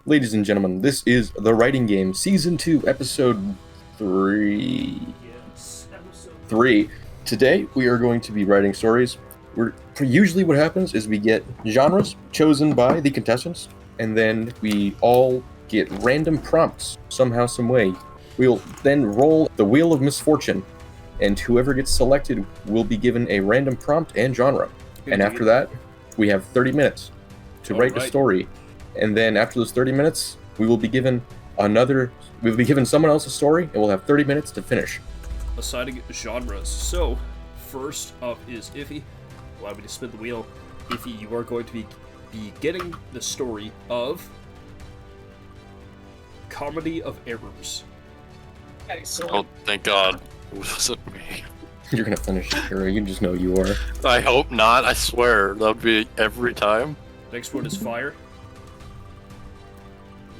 Ladies and gentlemen, this is The Writing Game, Season 2, Episode 3. Yes, episode 3. Today, we are going to be writing stories. Usually what happens is we get genres chosen by the contestants, and then we all get random prompts, somehow, some way. We'll then roll the Wheel of Misfortune, and whoever gets selected will be given a random prompt and genre. And after that, we have 30 minutes to write a story. And then after those 30 minutes, we will be given someone else a story, and we'll have 30 minutes to finish. Assigning genres. So, first up is Iffy. Allow me to spin the wheel. Iffy, you are going to be getting the story of Comedy of Errors. Excellent. Oh, thank God. It wasn't me. You're gonna finish it, Kira. You just know you are. I hope not, I swear. That would be every time. Next one is Fire.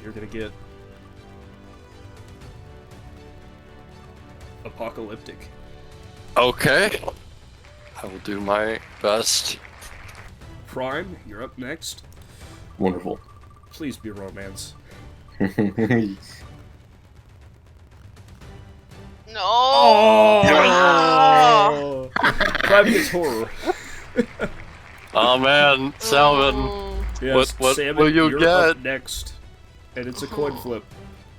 You're gonna get Apocalyptic. Okay. I will do my best. Prime, you're up next. Wonderful. Please be romance. No. Oh! Prime gets horror. Oh man, Salmon. Oh. Yes, What Salmon, will you you're get? up next. And it's a coin flip.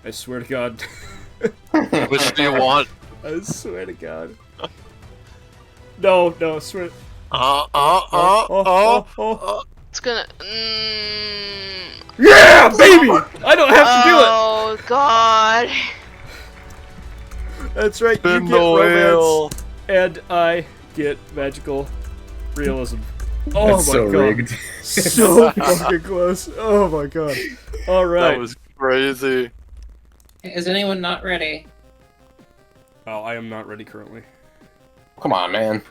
I swear to God. Which do you want? I swear to God. No, I swear. It's gonna. Yeah, baby! I don't have to Oh God. do it! That's right, Spin you the get wheel. romance, and I get magical realism. Oh That's my so God. rigged. So fucking close. Oh my God. Alright. That was crazy. Is anyone not ready? Oh, I am not ready currently. Come on, man.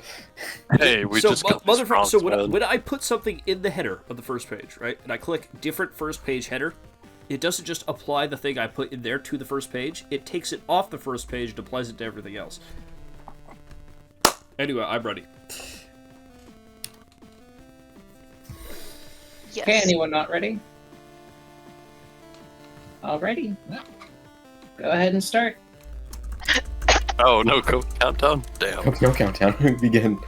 Hey, we so, just got these motherfucker, prompts, so man. when I put something in the header of the first page, right, and I click different first page header, it doesn't just apply the thing I put in there to the first page, it takes it off the first page and applies it to everything else. Anyway, I'm ready. Yes. Okay, anyone not ready? Alrighty. Go ahead and start. Oh, no countdown? Damn. No countdown. Begin.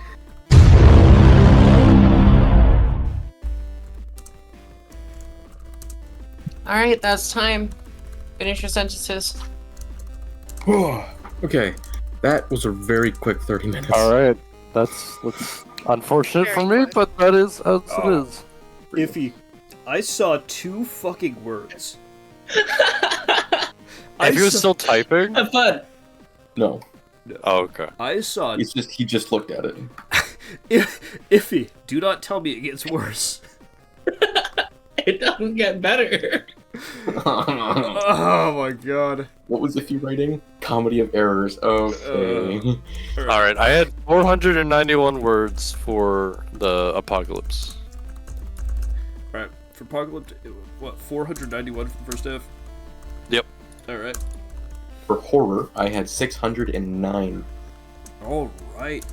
Alright, that's time. Finish your sentences. Okay, that was a very quick 30 minutes. Alright. That's unfortunate Very for me, quick. but that is as it is. Iffy, I saw two fucking words. If he was still typing? Have fun. No, Oh, okay. I saw he just looked at it. Iffy, do not tell me it gets worse. It doesn't get better. Oh my God. What was Iffy writing? Comedy of Errors. Okay. Alright, I had 491 words for the apocalypse. Alright, for Apocalypse, what, 491 for the first half? Yep. Alright. For horror, I had 609. Alright.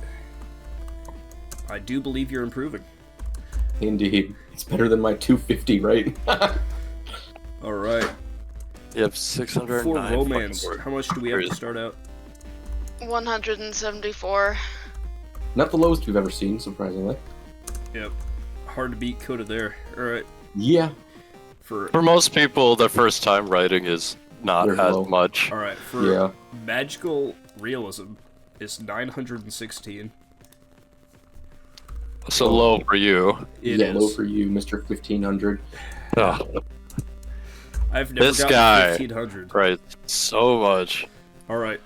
I do believe you're improving. Indeed. It's better than my 250, right? Alright. You have 609 For fucking romance, words. how much do we have to Crazy. start out? 174. Not the lowest we've ever seen, surprisingly. Yep. Hard to beat Coda there. Alright. Yeah. For For most people, their first time writing is not They're as low. much. alright, for Yeah. magical realism is 916. So low for you. It yeah, low is. for you, Mr. 1500. Ugh, I've never This gotten guy. 1500. right. So much. Alright.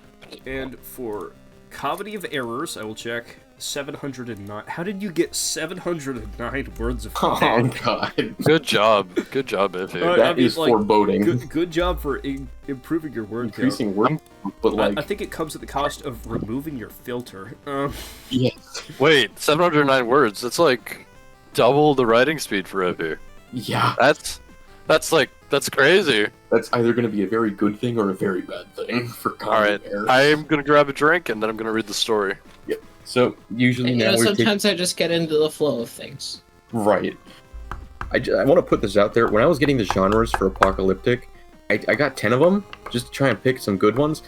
And for Comedy of Errors, I will check 709. How did you get 709 words of Oh, text? God. Good job. Good job, Iffy. Alright. That I mean, is like, foreboding. Good job for improving your word count. Increasing word, but like, I think it comes at the cost of removing your filter. yes. Wait, 709 words. That's like double the writing speed for Iffy. Yeah. That's crazy. That's either going to be a very good thing or a very bad thing for comedy Alright, of Errors. I'm gonna grab a drink and then I'm gonna read the story. So, usually And, now we're taking... sometimes I just get into the flow of things. Right. I want to put this out there. When I was getting the genres for apocalyptic, I got 10 of them just to try and pick some good ones.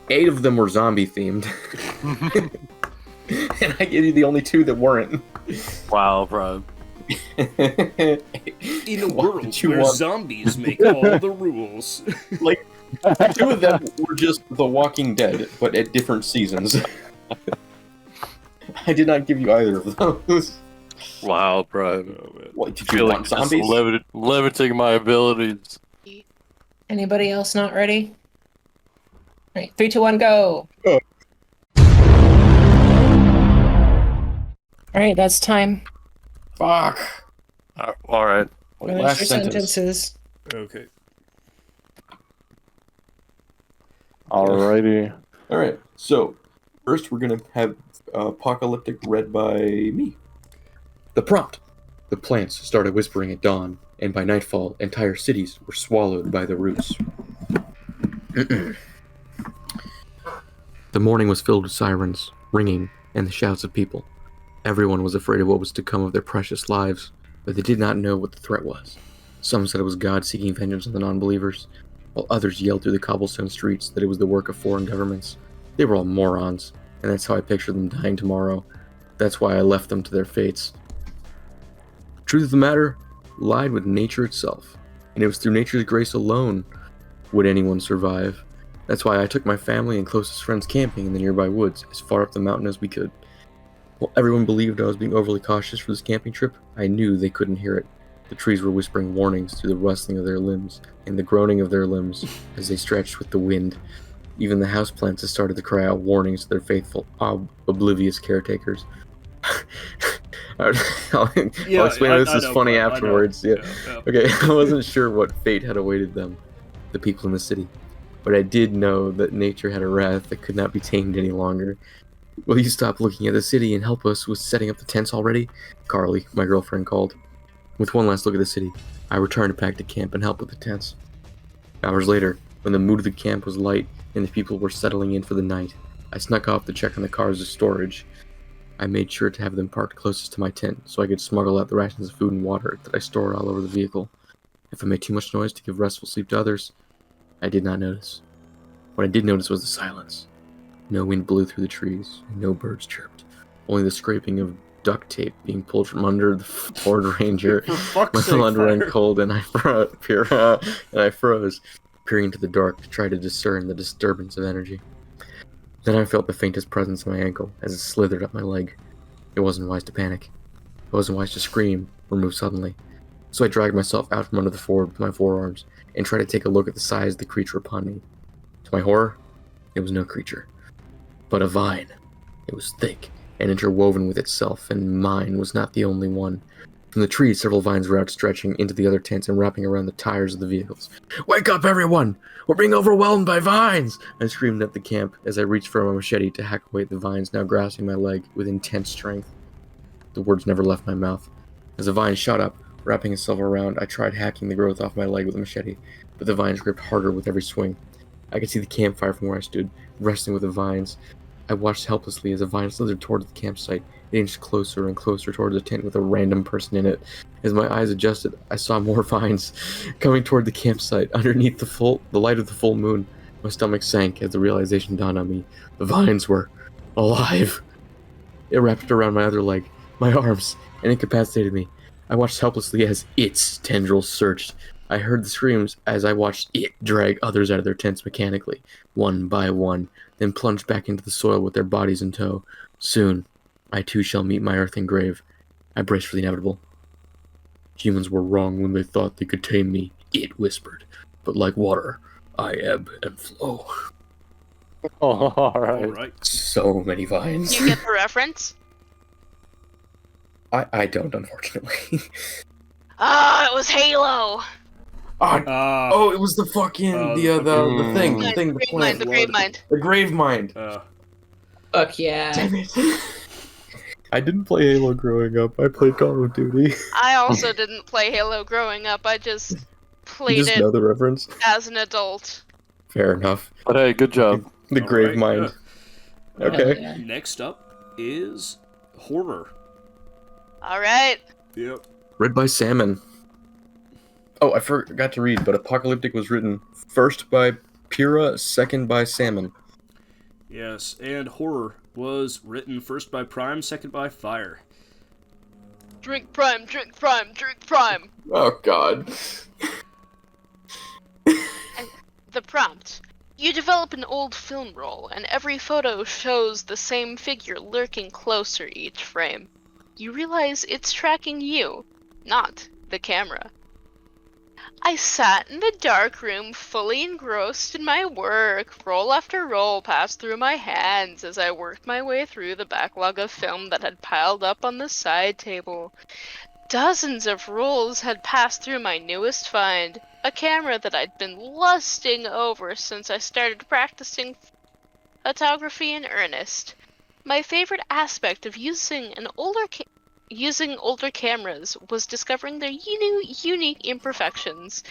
8 of them were zombie themed. And I gave you the only 2 that weren't. Wow, bro. In a world where zombies make all the rules. Like, 2 of them were just The Walking Dead, but at different seasons. I did not give you either of those. Wow, bro. What, did I you feel want like zombies? limiting my abilities. Anybody else not ready? All right, 3, 2, 1, go. Go. All right, that's time. Fuck. All right. Finish Last your sentence. sentences. Okay. Alrighty. Alright, so first we're gonna have apocalyptic read by me. The prompt. The plants started whispering at dawn, and by nightfall, entire cities were swallowed by the roots. The morning was filled with sirens, ringing, and the shouts of people. Everyone was afraid of what was to come of their precious lives, but they did not know what the threat was. Some said it was God seeking vengeance on the non-believers, while others yelled through the cobblestone streets that it was the work of foreign governments. They were all morons, and that's how I pictured them dying tomorrow. That's why I left them to their fates. Truth of the matter lied with nature itself, and it was through nature's grace alone would anyone survive. That's why I took my family and closest friends camping in the nearby woods, as far up the mountain as we could. While everyone believed I was being overly cautious for this camping trip, I knew they couldn't hear it. The trees were whispering warnings through the rustling of their limbs and the groaning of their limbs as they stretched with the wind. Even the houseplants had started to cry out warnings to their faithful, oblivious caretakers. I'll explain this is funny afterwards. Yeah. Okay, I wasn't sure what fate had awaited them, the people in the city, but I did know that nature had a wrath that could not be tamed any longer. Will you stop looking at the city and help us with setting up the tents already? Carly, my girlfriend, called. With one last look at the city, I returned to pack the camp and help with the tents. Hours later, when the mood of the camp was light and the people were settling in for the night, I snuck off to check on the cars as storage. I made sure to have them parked closest to my tent so I could smuggle out the rations of food and water that I stored all over the vehicle. If I made too much noise to give restful sleep to others, I did not notice. What I did notice was the silence. No wind blew through the trees, and no birds chirped. Only the scraping of duct tape being pulled from under the Ford Ranger. My blood ran cold, and I froze, peering into the dark to try to discern the disturbance of energy. Then I felt the faintest presence in my ankle as it slithered up my leg. It wasn't wise to panic. It wasn't wise to scream or move suddenly. So I dragged myself out from under the Ford with my forearms and tried to take a look at the size of the creature upon me. To my horror, it was no creature, but a vine. It was thick and interwoven with itself, and mine was not the only one. From the trees, several vines were outstretching into the other tents and wrapping around the tires of the vehicles. "Wake up, everyone! We're being overwhelmed by vines!" I screamed at the camp as I reached for my machete to hack away at the vines now grasping my leg with intense strength. The words never left my mouth. As the vine shot up, wrapping itself around, I tried hacking the growth off my leg with a machete, but the vines gripped harder with every swing. I could see the campfire from where I stood, wrestling with the vines. I watched helplessly as the vine slithered towards the campsite. It inched closer and closer towards the tent with a random person in it. As my eyes adjusted, I saw more vines coming toward the campsite underneath the light of the full moon. My stomach sank as the realization dawned on me. The vines were alive. It wrapped around my other leg, my arms, and incapacitated me. I watched helplessly as its tendrils searched. I heard the screams as I watched it drag others out of their tents mechanically, one by one, then plunge back into the soil with their bodies in tow. Soon, I too shall meet my earthly grave. I braced for the inevitable. Humans were wrong when they thought they could tame me, it whispered. But like water, I ebb and flow. Oh, alright. Alright. So many vines. You get the reference? I don't, unfortunately. Ah, it was Halo. Oh, it was the fucking the thing, the plant, The grave mind. the grave mind. Fuck yeah. Damn it! I didn't play Halo growing up. I played Call of Duty. I also didn't play Halo growing up. I just You played just it know the reference. as an adult. Fair enough. But hey, good job. The grave mind. Okay. Yeah. Next up is horror. All right. Yep. Read by Salmon. Oh, I forgot to read, but Apocalyptic was written first by Pyrrha, second by Salmon. Yes, and Horror was written first by Prime, second by Fire. Drink Prime, drink Prime, drink Prime. Oh, God. The prompt. You develop an old film roll, and every photo shows the same figure lurking closer each frame. You realize it's tracking you, not the camera. I sat in the dark room, fully engrossed in my work. Roll after roll passed through my hands as I worked my way through the backlog of film that had piled up on the side table. Dozens of rolls had passed through my newest find, a camera that I'd been lusting over since I started practicing photography in earnest. My favorite aspect of using older cameras was discovering their unique imperfections,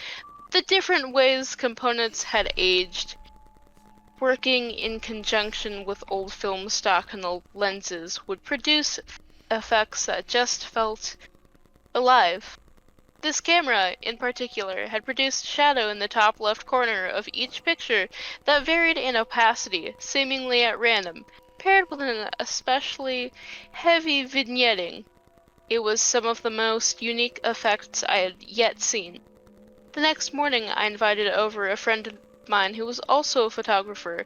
the different ways components had aged. Working in conjunction with old film stock and the lenses would produce effects that just felt alive. This camera, in particular, had produced shadow in the top left corner of each picture that varied in opacity, seemingly at random, paired with an especially heavy vignetting. It was some of the most unique effects I had yet seen. The next morning, I invited over a friend of mine who was also a photographer.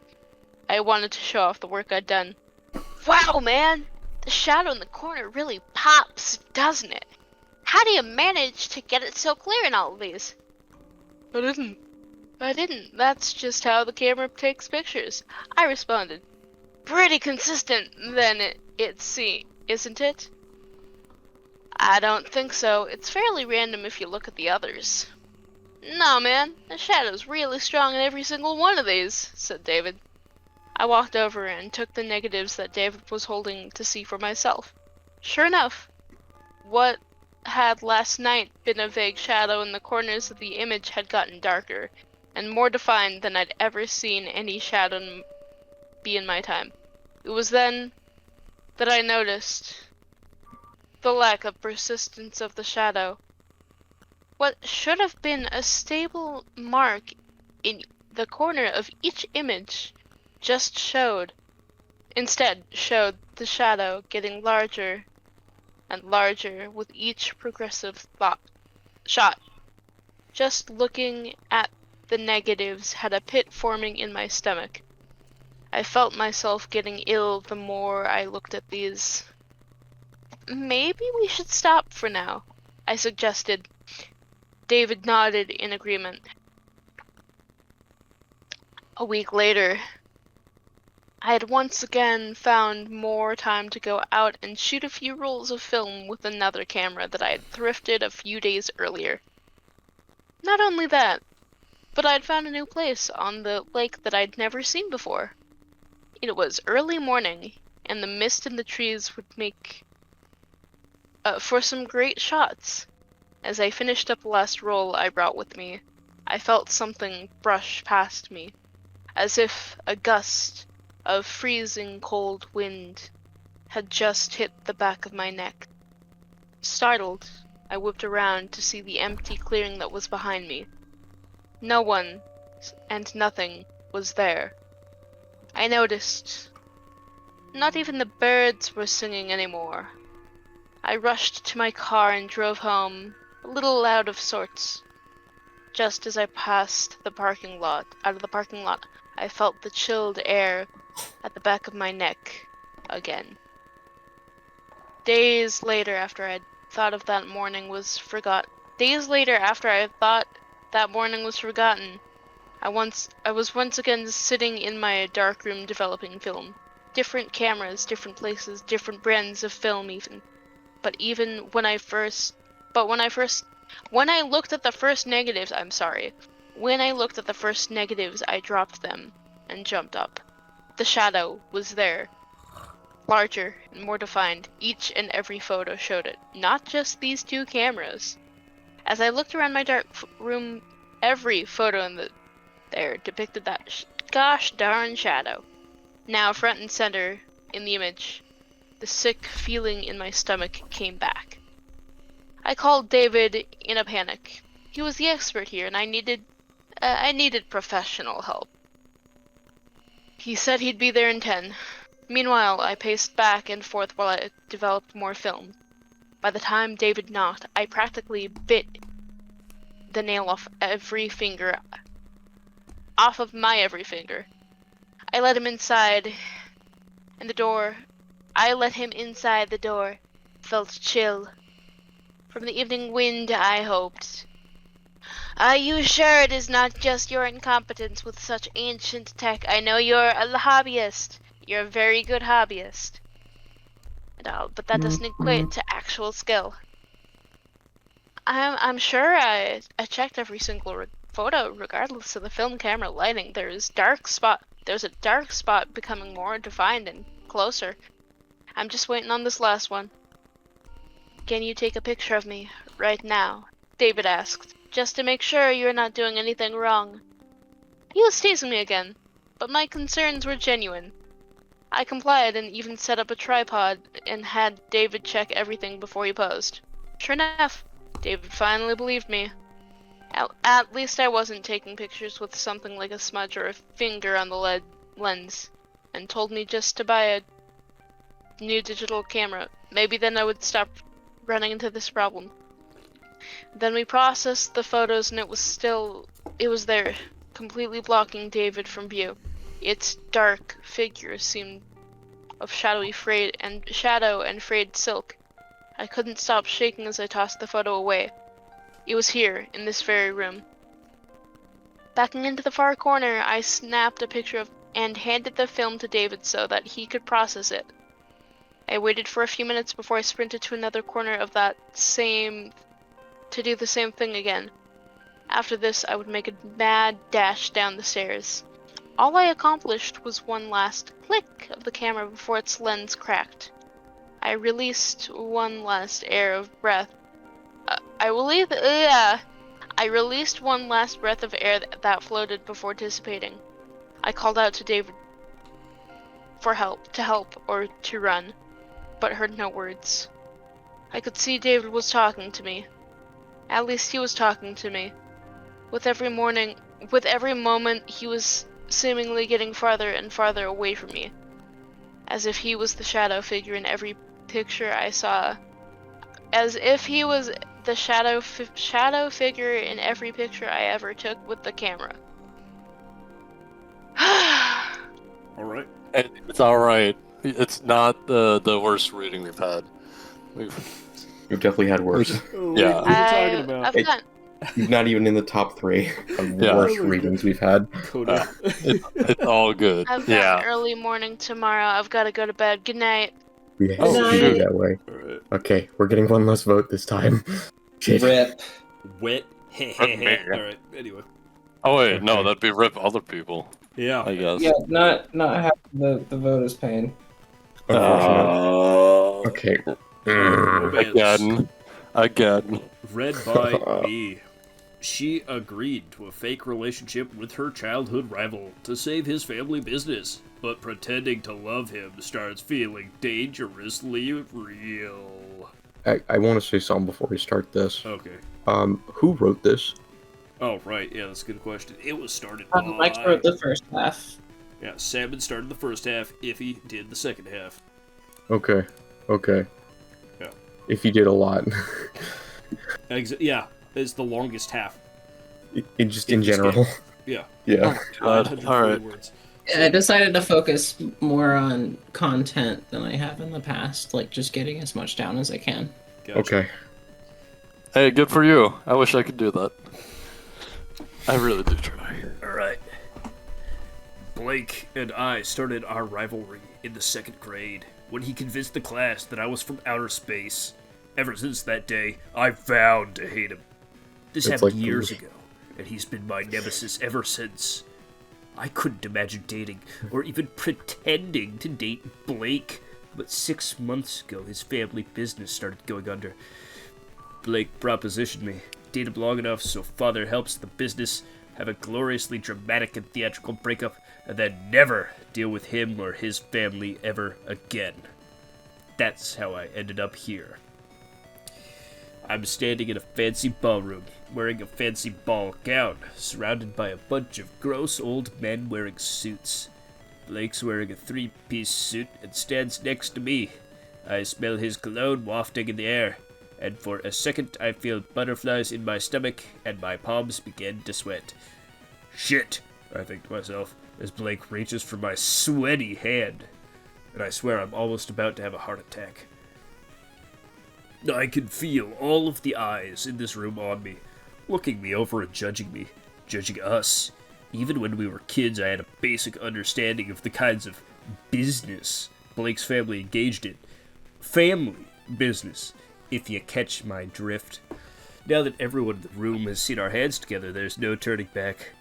I wanted to show off the work I'd done. Wow, man! The shadow in the corner really pops, doesn't it? How do you manage to get it so clear in all of these? I didn't. That's just how the camera takes pictures. I responded. Pretty consistent, then isn't it? I don't think so. It's fairly random if you look at the others. No, man. The shadow's really strong in every single one of these, said David. I walked over and took the negatives that David was holding to see for myself. Sure enough, what had last night been a vague shadow in the corners of the image had gotten darker, and more defined than I'd ever seen any shadow be in my time. It was then that I noticed the lack of persistence of the shadow. What should have been a stable mark in the corner of each image instead showed the shadow getting larger and larger with each progressive shot. Just looking at the negatives had a pit forming in my stomach. I felt myself getting ill the more I looked at these. Maybe we should stop for now, I suggested. David nodded in agreement. A week later, I had once again found more time to go out and shoot a few rolls of film with another camera that I had thrifted a few days earlier. Not only that, but I'd found a new place on the lake that I'd never seen before. It was early morning, and the mist in the trees would make for some great shots. As I finished up the last roll I brought with me, I felt something brush past me, as if a gust of freezing cold wind had just hit the back of my neck. Startled, I whipped around to see the empty clearing that was behind me. No one and nothing was there. I noticed not even the birds were singing anymore. I rushed to my car and drove home, a little out of sorts. Just as I passed out of the parking lot, I felt the chilled air at the back of my neck again. Days later, after I thought that morning was forgotten, I was once again sitting in my dark room developing film. Different cameras, different places, different brands of film even. When I looked at the first negatives, I dropped them and jumped up. The shadow was there, larger and more defined. Each and every photo showed it, not just these two cameras. As I looked around my dark room, every photo there depicted that gosh darn shadow. Now front and center in the image, the sick feeling in my stomach came back. I called David in a panic. He was the expert here, and I needed professional help. He said he'd be there in 10. Meanwhile, I paced back and forth while I developed more film. By the time David knocked, I practically bit the nail off of my every finger. I let him inside, and the door felt chill. From the evening wind, I hoped. Are you sure it is not just your incompetence with such ancient tech? I know you're a hobbyist. You're a very good hobbyist. But that doesn't equate to actual skill. I'm sure I checked every single photo, regardless of the film camera lighting. There's a dark spot becoming more defined and closer. I'm just waiting on this last one. Can you take a picture of me right now? David asked, just to make sure you're not doing anything wrong. He was teasing me again, but my concerns were genuine. I complied and even set up a tripod and had David check everything before he posed. Sure enough, David finally believed me. At least I wasn't taking pictures with something like a smudge or a finger on the lens, and told me just to buy a new digital camera. Maybe then I would stop running into this problem. Then we processed the photos and it was there, completely blocking David from view. Its dark figure seemed of shadow and frayed silk. I couldn't stop shaking as I tossed the photo away. It was here, in this very room. Backing into the far corner, I snapped a picture and handed the film to David so that he could process it. I waited for a few minutes before I sprinted to another corner of to do the same thing again. After this, I would make a mad dash down the stairs. All I accomplished was one last click of the camera before its lens cracked. I released one last breath of air that floated before dissipating. I called out to David to help, or to run, but heard no words. I could see David was talking to me. At least he was talking to me. With every moment, he was seemingly getting farther and farther away from me, as if he was the shadow figure in every picture I saw. As if he was the shadow figure in every picture I ever took with the camera. Alright. It's alright. It's not the worst reading we've had. We've definitely had worse. Yeah. What are you talking about? You're not even in the top 3 of worst readings we've had. It's all good. I've got an early morning tomorrow. I've got to go to bed. Good night. We have to do that way. Alright. Okay, we're getting one less vote this time. Shit. Rip. Wet. Alright, anyway. Oh wait, Okay. no, that'd be rip other people, Yeah. I guess. Yeah, not having the vote is pain. Unfortunate. Okay. Romance. Again. Read by me. She agreed to a fake relationship with her childhood rival to save his family business, but pretending to love him starts feeling dangerously real. I want to say something before we start this. Okay. Who wrote this? Oh, right. Yeah, that's a good question. It was started Mike by... wrote the first half. Yeah, Salmon started the first half. Iffy did the second half. Okay. Yeah. If you did a lot. Yeah, it's the longest half. in general. Yeah. Yeah. God. 940 Alright. words. I decided to focus more on content than I have in the past, like just getting as much down as I can. Gotcha. Okay. Hey, good for you. I wish I could do that. I really do try. Alright. Blake and I started our rivalry in the 2nd grade when he convinced the class that I was from outer space. Ever since that day, I vowed to hate him. This It's happened like years ago, and he's been my nemesis ever since. I couldn't imagine dating, or even pretending to date Blake, but 6 months ago his family business started going under. Blake propositioned me, date him long enough so father helps the business, have a gloriously dramatic and theatrical breakup, and then never deal with him or his family ever again. That's how I ended up here. I'm standing in a fancy ballroom, wearing a fancy ball gown, surrounded by a bunch of gross old men wearing suits. Blake's wearing a three-piece suit and stands next to me. I smell his cologne wafting in the air, and for a second I feel butterflies in my stomach and my palms begin to sweat. Shit, I think to myself, as Blake reaches for my sweaty hand, and I swear I'm almost about to have a heart attack. I can feel all of the eyes in this room on me, looking me over and judging us. Even when we were kids, I had a basic understanding of the kinds of business Blake's family engaged in. Family business, if you catch my drift. Now that everyone in the room has seen our hands together, there's no turning back.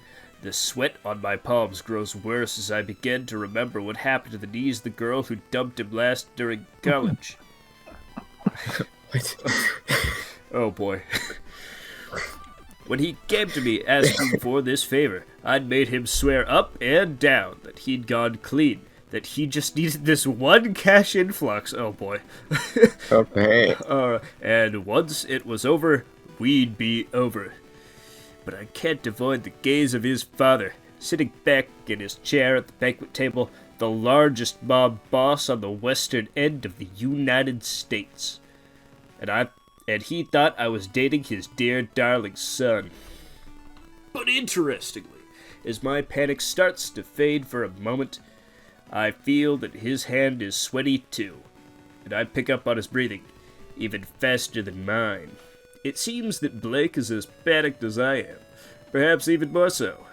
The sweat on my palms grows worse as I begin to remember what happened to the knees of the girl who dumped him last during college. What? Oh boy. When he came to me asking for this favor, I'd made him swear up and down that he'd gone clean, that he just needed this one cash influx. Oh boy. Okay. And once it was over, we'd be over. But I can't avoid the gaze of his father, sitting back in his chair at the banquet table, the largest mob boss on the western end of the United States. And he thought I was dating his dear darling son. But interestingly, as my panic starts to fade for a moment, I feel that his hand is sweaty too, and I pick up on his breathing, even faster than mine. It seems that Blake is as panicked as I am, perhaps even more so.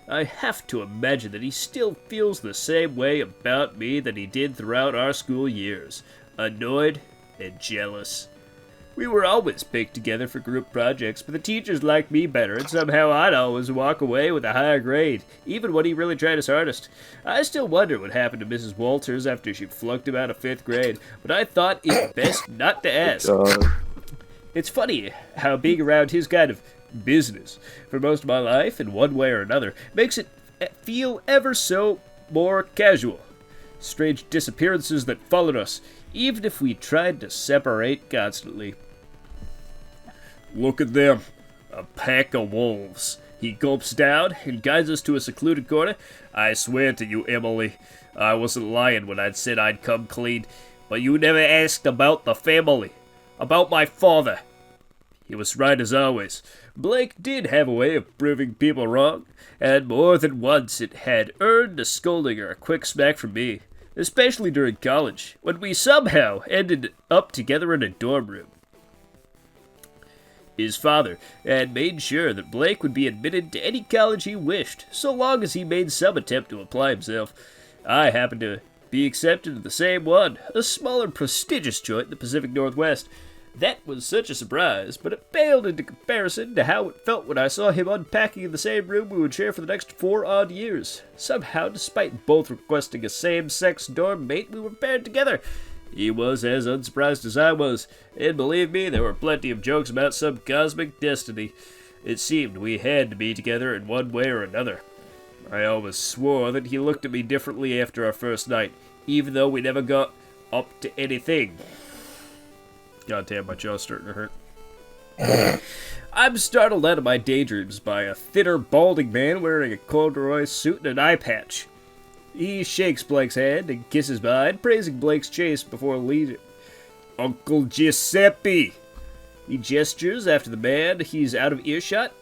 I have to imagine that he still feels the same way about me that he did throughout our school years, annoyed and jealous. We were always picked together for group projects, but the teachers liked me better, and somehow I'd always walk away with a higher grade, even when he really tried his hardest. I still wonder what happened to Mrs. Walters after she flunked him out of 5th grade, but I thought it best not to ask. It's funny how being around his kind of business for most of my life, in one way or another, makes it feel ever so more casual. Strange disappearances that followed us, even if we tried to separate constantly. Look at them, a pack of wolves. He gulps down and guides us to a secluded corner. I swear to you, Emily, I wasn't lying when I said I'd come clean, but you never asked about the family, about my father. He was right as always. Blake did have a way of proving people wrong, and more than once it had earned a scolding or a quick smack from me, especially during college, when we somehow ended up together in a dorm room. His father had made sure that Blake would be admitted to any college he wished, so long as he made some attempt to apply himself. I happened to be accepted to the same one, a smaller, prestigious joint in the Pacific Northwest. That was such a surprise, but it paled into comparison to how it felt when I saw him unpacking in the same room we would share for the next 4 odd years. Somehow, despite both requesting a same-sex dorm mate, we were paired together. He was as unsurprised as I was, and believe me, there were plenty of jokes about some cosmic destiny. It seemed we had to be together in one way or another. I always swore that he looked at me differently after our first night, even though we never got up to anything. Goddamn, my jaw's starting to hurt. I'm startled out of my daydreams by a thinner, balding man wearing a corduroy suit and an eye patch. He shakes Blake's hand and kisses mine, praising Blake's chase before leaving. Uncle Giuseppe! He gestures after the man. He's out of earshot.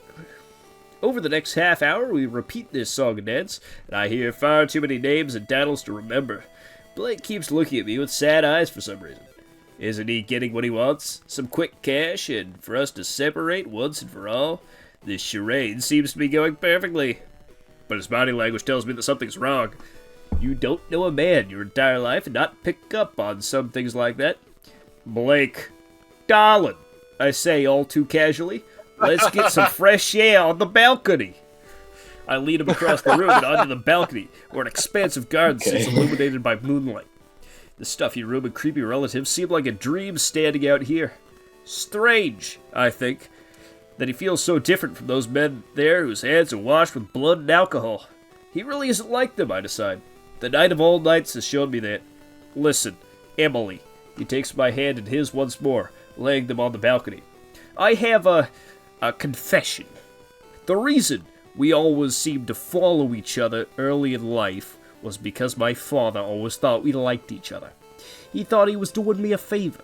Over the next half hour, we repeat this song and dance, and I hear far too many names and titles to remember. Blake keeps looking at me with sad eyes for some reason. Isn't he getting what he wants? Some quick cash, and for us to separate once and for all? This charade seems to be going perfectly. But his body language tells me that something's wrong. You don't know a man your entire life and not pick up on some things like that. Blake, darling, I say all too casually, let's get some fresh air on the balcony. I lead him across the room and onto the balcony, where an expansive garden sits illuminated by moonlight. The stuffy room and creepy relatives seem like a dream standing out here. Strange, I think, that he feels so different from those men there whose hands are washed with blood and alcohol. He really isn't like them, I decide. The night of all nights has shown me that. Listen, Emily. He takes my hand in his once more, laying them on the balcony. I have a confession. The reason we always seemed to follow each other early in life was because my father always thought we liked each other. He thought he was doing me a favor.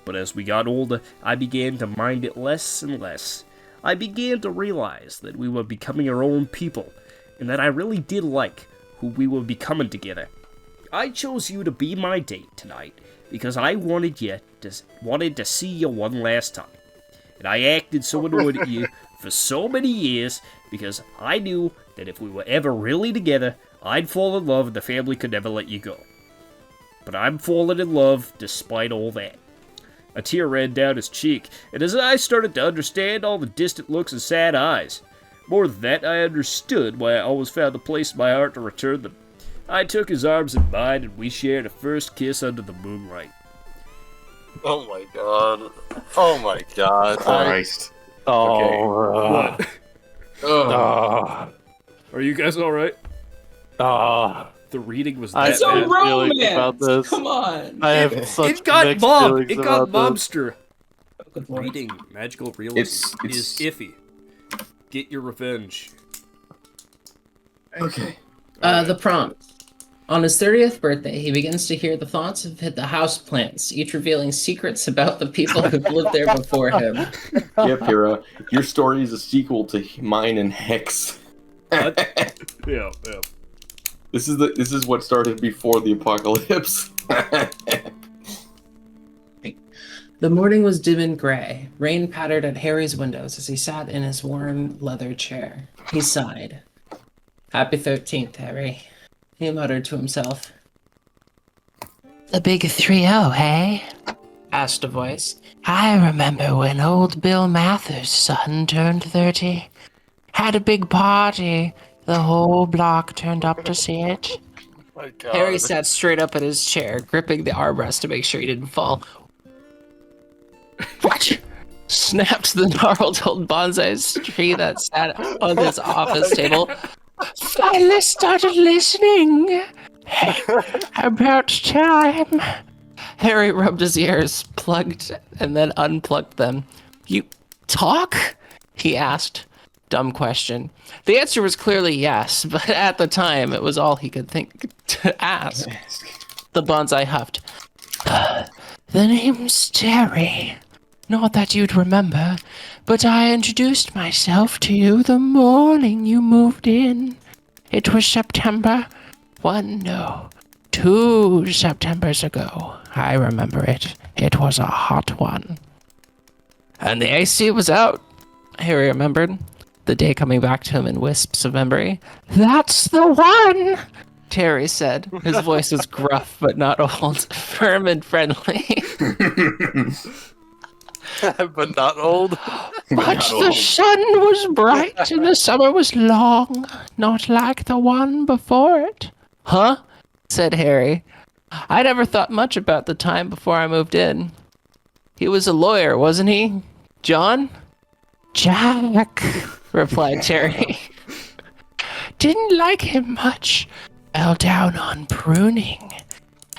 But as we got older, I began to mind it less and less. I began to realize that we were becoming our own people, and that I really did like who we were becoming together. I chose you to be my date tonight because I wanted to see you one last time. And I acted so annoyed at you for so many years because I knew that if we were ever really together, I'd fall in love and the family could never let you go. But I'm falling in love despite all that. A tear ran down his cheek, and his eyes started to understand all the distant looks and sad eyes. More than that, I understood why I always found a place in my heart to return them. I took his arms in mine, and we shared a first kiss under the moonlight. Oh my god. Oh my god. Christ. What? Oh. Are you guys alright? Oh. The reading was I that So bad. feelings about romance! this. Come on! I have such It got mixed mobbed! feelings It got about this. mobster! Good lord. Reading magical realism It's- is iffy. Get your revenge. Okay. The prompt. On his 30th birthday, he begins to hear the thoughts of the houseplants, each revealing secrets about the people who've lived there before him. Yep, your story is a sequel to mine and Hex. Yeah. This is what started before the apocalypse. The morning was dim and gray. Rain pattered at Harry's windows as he sat in his worn leather chair. He sighed. Happy 13th, Harry, he muttered to himself. The big 3-0, hey? Asked a voice. I remember when old Bill Mather's son turned 30. Had a big party. The whole block turned up to see it. My god. Harry sat straight up in his chair, gripping the armrest to make sure he didn't fall. What? Snapped the gnarled old bonsai tree that sat on his office table. Finally started listening. About time. Harry rubbed his ears, plugged, and then unplugged them. You talk? He asked. Dumb question. The answer was clearly yes, but at the time, it was all he could think to ask. The bonsai huffed. The name's Terry. Not that you'd remember, but I introduced myself to you the morning you moved in. It was September. 2 Septembers ago. I remember it. It was a hot one. And the AC was out, Harry remembered, the day coming back to him in wisps of memory. That's the one! Terry said. His voice was gruff but not old, firm and friendly. But not old. But the sun was bright and the summer was long, not like the one before it. Huh? Said Harry. I never thought much about the time before I moved in. He was a lawyer, wasn't he? John? Jack, Replied Terry. didn't like him much. Fell down on pruning.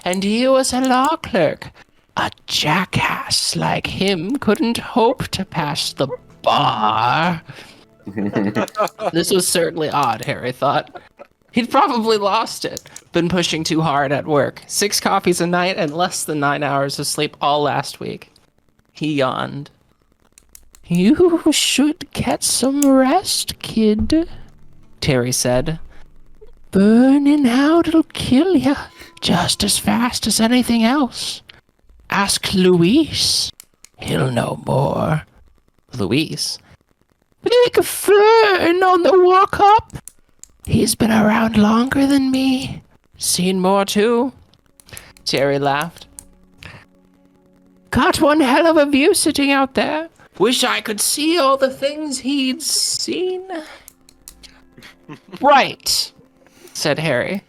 And he was a law clerk. A jackass like him couldn't hope to pass the bar. This was certainly odd, Harry thought. He'd probably lost it. Been pushing too hard at work. 6 coffees a night and less than 9 hours of sleep all last week. He yawned. You should get some rest, kid, Terry said. Burning out'll kill ya just as fast as anything else. Ask Luis. He'll know more. Luis. Big Fern on the walk up. He's been around longer than me. Seen more too? Terry laughed. Got one hell of a view sitting out there. Wish I could see all the things he'd seen. Right, said Harry.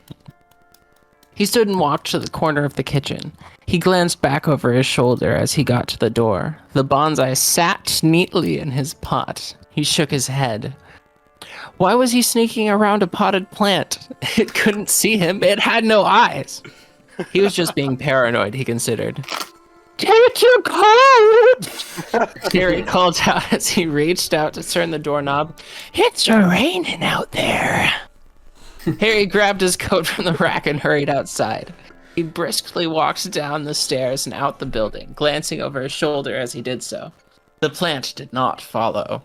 He stood and walked to the corner of the kitchen. He glanced back over his shoulder as he got to the door. The bonsai sat neatly in his pot. He shook his head. Why was he sneaking around a potted plant? It couldn't see him. It had no eyes. He was just being paranoid, he considered. Take your coat! Harry called out as he reached out to turn the doorknob. It's raining out there. Harry grabbed his coat from the rack and hurried outside. He briskly walked down the stairs and out the building, glancing over his shoulder as he did so. The plant did not follow.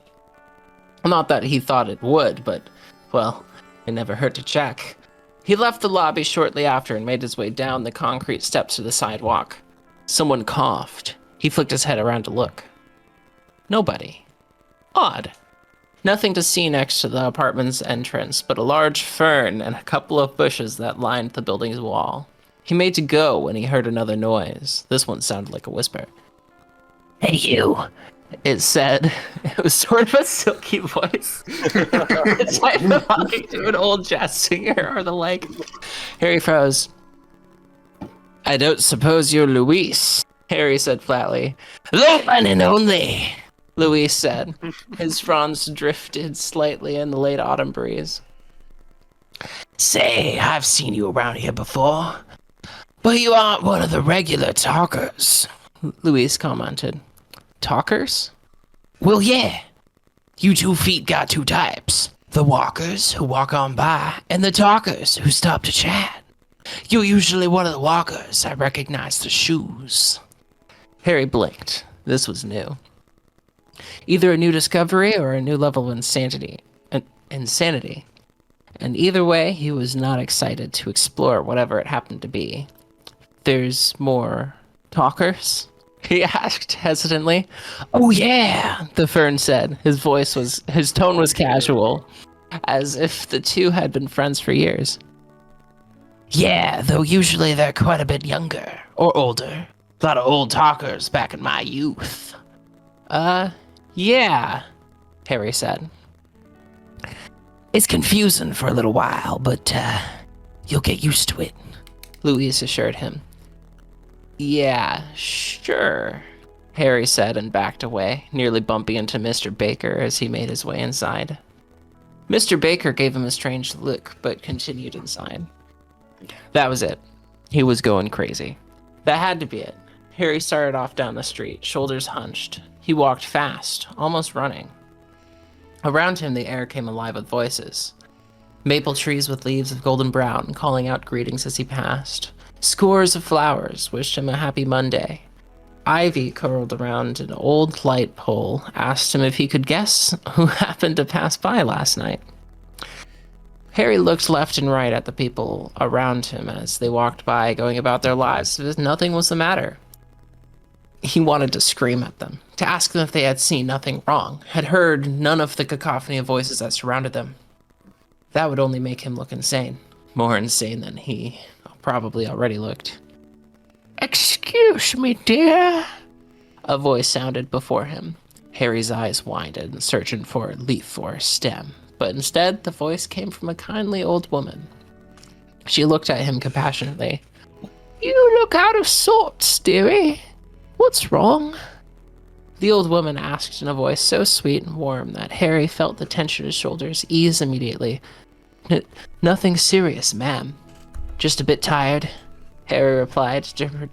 Not that he thought it would, but, well, it never hurt to check. He left the lobby shortly after and made his way down the concrete steps to the sidewalk. Someone coughed. He flicked his head around to look. Nobody. Odd. Nothing to see next to the apartment's entrance, but a large fern and a couple of bushes that lined the building's wall. He made to go when he heard another noise. This one sounded like a whisper. Hey, you. It said. It was sort of a silky voice. It's like talking to an old jazz singer or the like. Harry froze. I don't suppose you're Luis, Harry said flatly. The one and only. Luis said. His fronds drifted slightly in the late autumn breeze. Say, I've seen you around here before, but you aren't one of the regular talkers, Luis commented. Talkers? Well, yeah. You 2 feet got 2 types. The walkers who walk on by, and the talkers who stop to chat. You're usually one of the walkers. I recognize the shoes. Harry blinked. This was new. Either a new discovery or a new level of insanity. And either way, he was not excited to explore whatever it happened to be. There's more talkers? He asked hesitantly. Oh yeah, The fern said. His tone was casual, as if the two had been friends for years. Yeah, though usually they're quite a bit younger, or older. A lot of old talkers back in my youth. Yeah, Harry said. It's confusing for a little while, but, you'll get used to it, Louise assured him. Yeah, sure, Harry said and backed away, nearly bumping into Mr. Baker as he made his way inside. Mr. Baker gave him a strange look, but continued inside. That was it. He was going crazy. That had to be it. Harry started off down the street, shoulders hunched. He walked fast, almost running. Around him, the air came alive with voices. Maple trees with leaves of golden brown calling out greetings as he passed. Scores of flowers wished him a happy Monday. Ivy curled around an old light pole, asked him if he could guess who happened to pass by last night. Harry looked left and right at the people around him as they walked by, going about their lives as if nothing was the matter. He wanted to scream at them, to ask them if they had seen nothing wrong, had heard none of the cacophony of voices that surrounded them. That would only make him look insane. More insane than he probably already looked. Excuse me, dear. A voice sounded before him. Harry's eyes widened, searching for a leaf or a stem, but instead the voice came from a kindly old woman. She looked at him compassionately. You look out of sorts, dearie. What's wrong? The old woman asked in a voice so sweet and warm that Harry felt the tension in his shoulders ease immediately. Nothing serious, ma'am. Just a bit tired, Harry replied,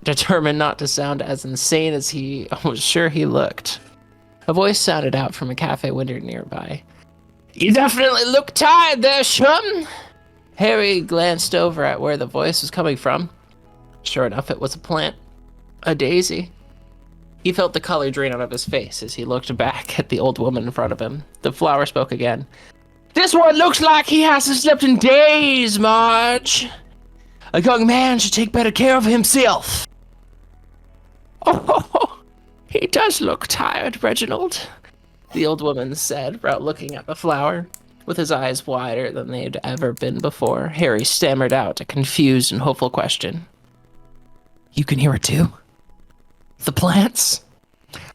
determined not to sound as insane as he was sure he looked. A voice sounded out from a cafe window nearby. You definitely look tired there, chum. Harry glanced over at where the voice was coming from. Sure enough, it was a plant. A daisy. He felt the color drain out of his face as he looked back at the old woman in front of him. The flower spoke again. This one looks like he hasn't slept in days, Marge. A young man should take better care of himself. Oh, he does look tired, Reginald, the old woman said, without looking at the flower. With his eyes wider than they had ever been before, Harry stammered out a confused and hopeful question. You can hear it too? The plants?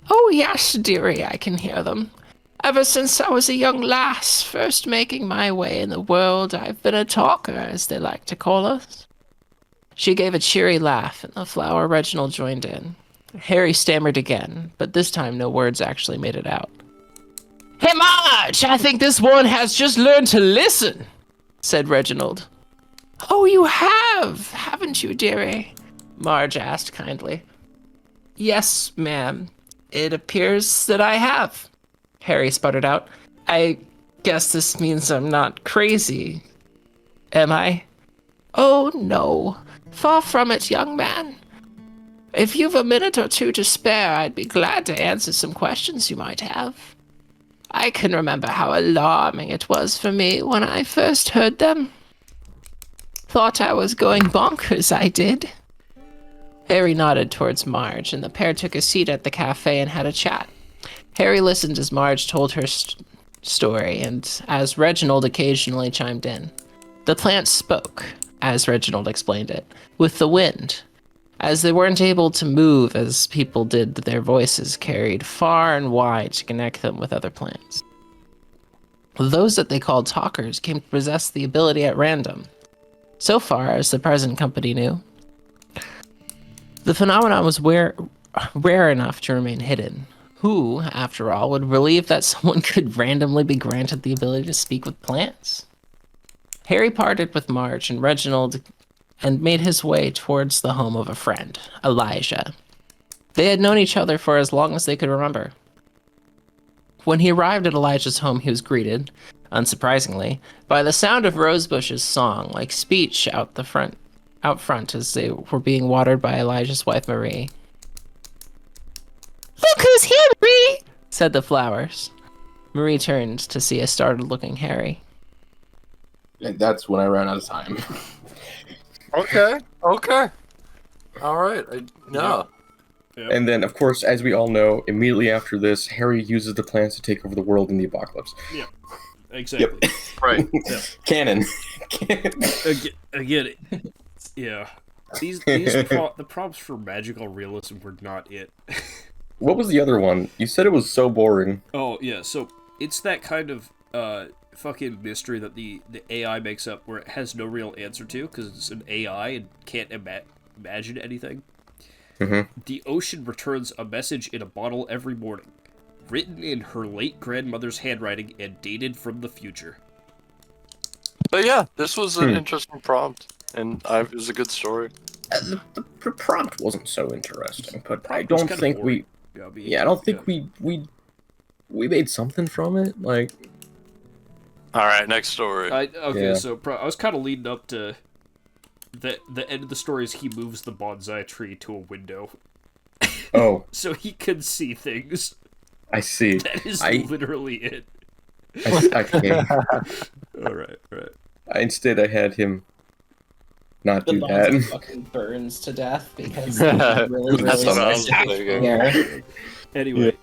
Oh yes, dearie, I can hear them. Ever since I was a young lass, first making my way in the world, I've been a talker, as they like to call us. She gave a cheery laugh, and the flower Reginald joined in. Harry stammered again, but this time no words actually made it out. Hey, Marge, I think this one has just learned to listen, said Reginald. Oh, you have, haven't you, dearie? Marge asked kindly. Yes, ma'am. It appears that I have. Harry sputtered out. I guess this means I'm not crazy. Am I? Oh, no. Far from it, young man. If you've a minute or two to spare, I'd be glad to answer some questions you might have. I can remember how alarming it was for me when I first heard them. Thought I was going bonkers, I did. Harry nodded towards Marge, and the pair took a seat at the cafe and had a chat. Harry listened as Marge told her story, and as Reginald occasionally chimed in. The plants spoke, as Reginald explained it, with the wind. As they weren't able to move as people did, their voices carried far and wide to connect them with other plants. Those that they called talkers came to possess the ability at random. So far as the present company knew, the phenomenon was rare enough to remain hidden. Who, after all, would believe that someone could randomly be granted the ability to speak with plants? Harry parted with Marge and Reginald and made his way towards the home of a friend, Elijah. They had known each other for as long as they could remember. When he arrived at Elijah's home, he was greeted, unsurprisingly, by the sound of Rosebush's song, like speech out front as they were being watered by Elijah's wife, Marie. "Look who's here, Marie!" said the flowers. Marie turned to see a startled-looking Harry. And that's when I ran out of time. Okay. All right. No. And then, of course, as we all know, immediately after this, Harry uses the plants to take over the world in the apocalypse. Yeah, exactly. Yep. Right. Yeah. Canon. Again, yeah. The prompts for magical realism were not it. What was the other one? You said it was so boring. Oh, yeah, so it's that kind of fucking mystery that the AI makes up where it has no real answer to, because it's an AI and can't imagine anything. Mm-hmm. The ocean returns a message in a bottle every morning, written in her late grandmother's handwriting and dated from the future. But yeah, this was an interesting prompt, and it was a good story. The prompt wasn't so interesting, but I don't think we... Yeah, I don't think we made something from it. Like, all right, next story. So I was kind of leading up to the end of the story is he moves the bonsai tree to a window. Oh, so he can see things. I see. That is literally it. Okay. All right. Instead, I had him not The do bonsai that. fucking burns to death because That's really what I was thinking. yeah. Anyway.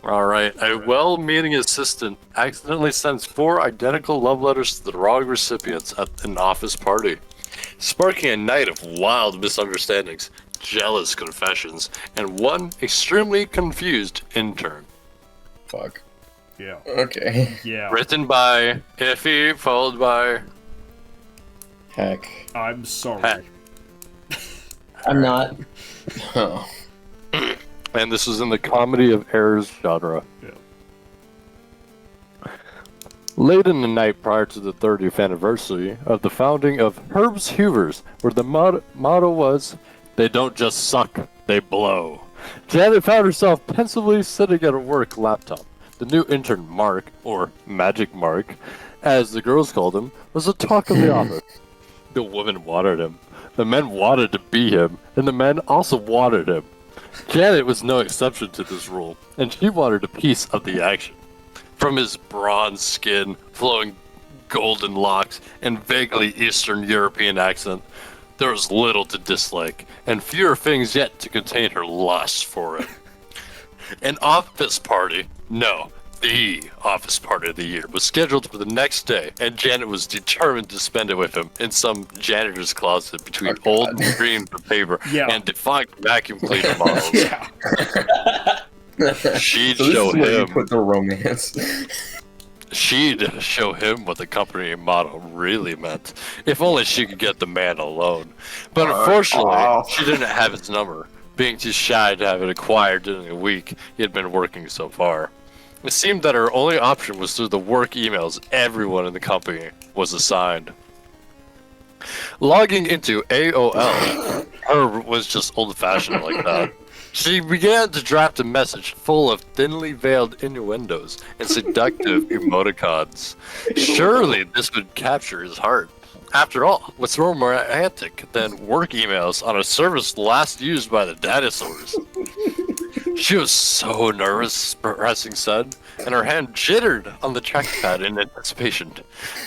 All right. A well-meaning assistant accidentally sends 4 identical love letters to the wrong recipients at an office party, sparking a night of wild misunderstandings, jealous confessions, and one extremely confused intern. Fuck. Yeah. Okay. Yeah. Written by Iffy, followed by... Heck. I'm sorry. Heck. I'm not. Oh. And this was in the comedy of errors genre. Yeah. Late in the night prior to the 30th anniversary of the founding of Herb's Hoovers, where the motto was, "They don't just suck, they blow," Janet found herself pensively sitting at her work laptop. The new intern, Mark, or Magic Mark, as the girls called him, was the talk of the office. The women wanted him, the men wanted to be him, and the men also wanted him. Janet was no exception to this rule, and she wanted a piece of the action. From his bronze skin, flowing golden locks, and vaguely Eastern European accent, there was little to dislike, and fewer things yet to contain her lust for him. An office party, no, the office party of the year, was scheduled for the next day, and Janet was determined to spend it with him in some janitor's closet between old green paper and defunct vacuum cleaner models. Yeah. She'd So this show is where you him. put the romance. She'd show him what the company motto really meant. If only she could get the man alone. But unfortunately, she didn't have his number, being too shy to have it acquired during the week he had been working so far. It seemed that her only option was through the work emails everyone in the company was assigned. Logging into AOL, Herb was just old-fashioned like that. She began to draft a message full of thinly veiled innuendos and seductive emoticons. Surely this would capture his heart. After all, what's more romantic than work emails on a service last used by the dinosaurs? She was so nervous pressing send, and her hand jittered on the trackpad in anticipation.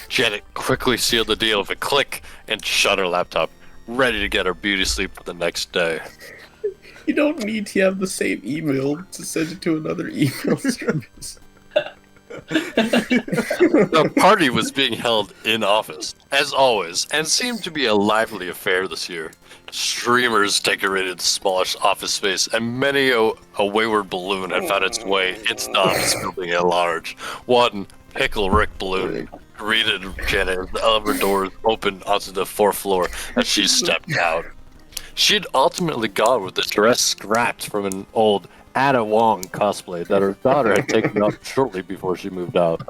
Janet quickly sealed the deal with a click and shut her laptop, ready to get her beauty sleep for the next day. You don't need to have the same email to send it to another email service. The party was being held in office, as always, and seemed to be a lively affair this year. Streamers decorated the smallish office space, and many a wayward balloon had found its way into the office building at large. One Pickle Rick balloon greeted Janet as the elevator doors opened onto the fourth floor as she stepped out. She'd ultimately gone with the dress scrapped from an old Ada Wong cosplay that her daughter had taken up shortly before she moved out.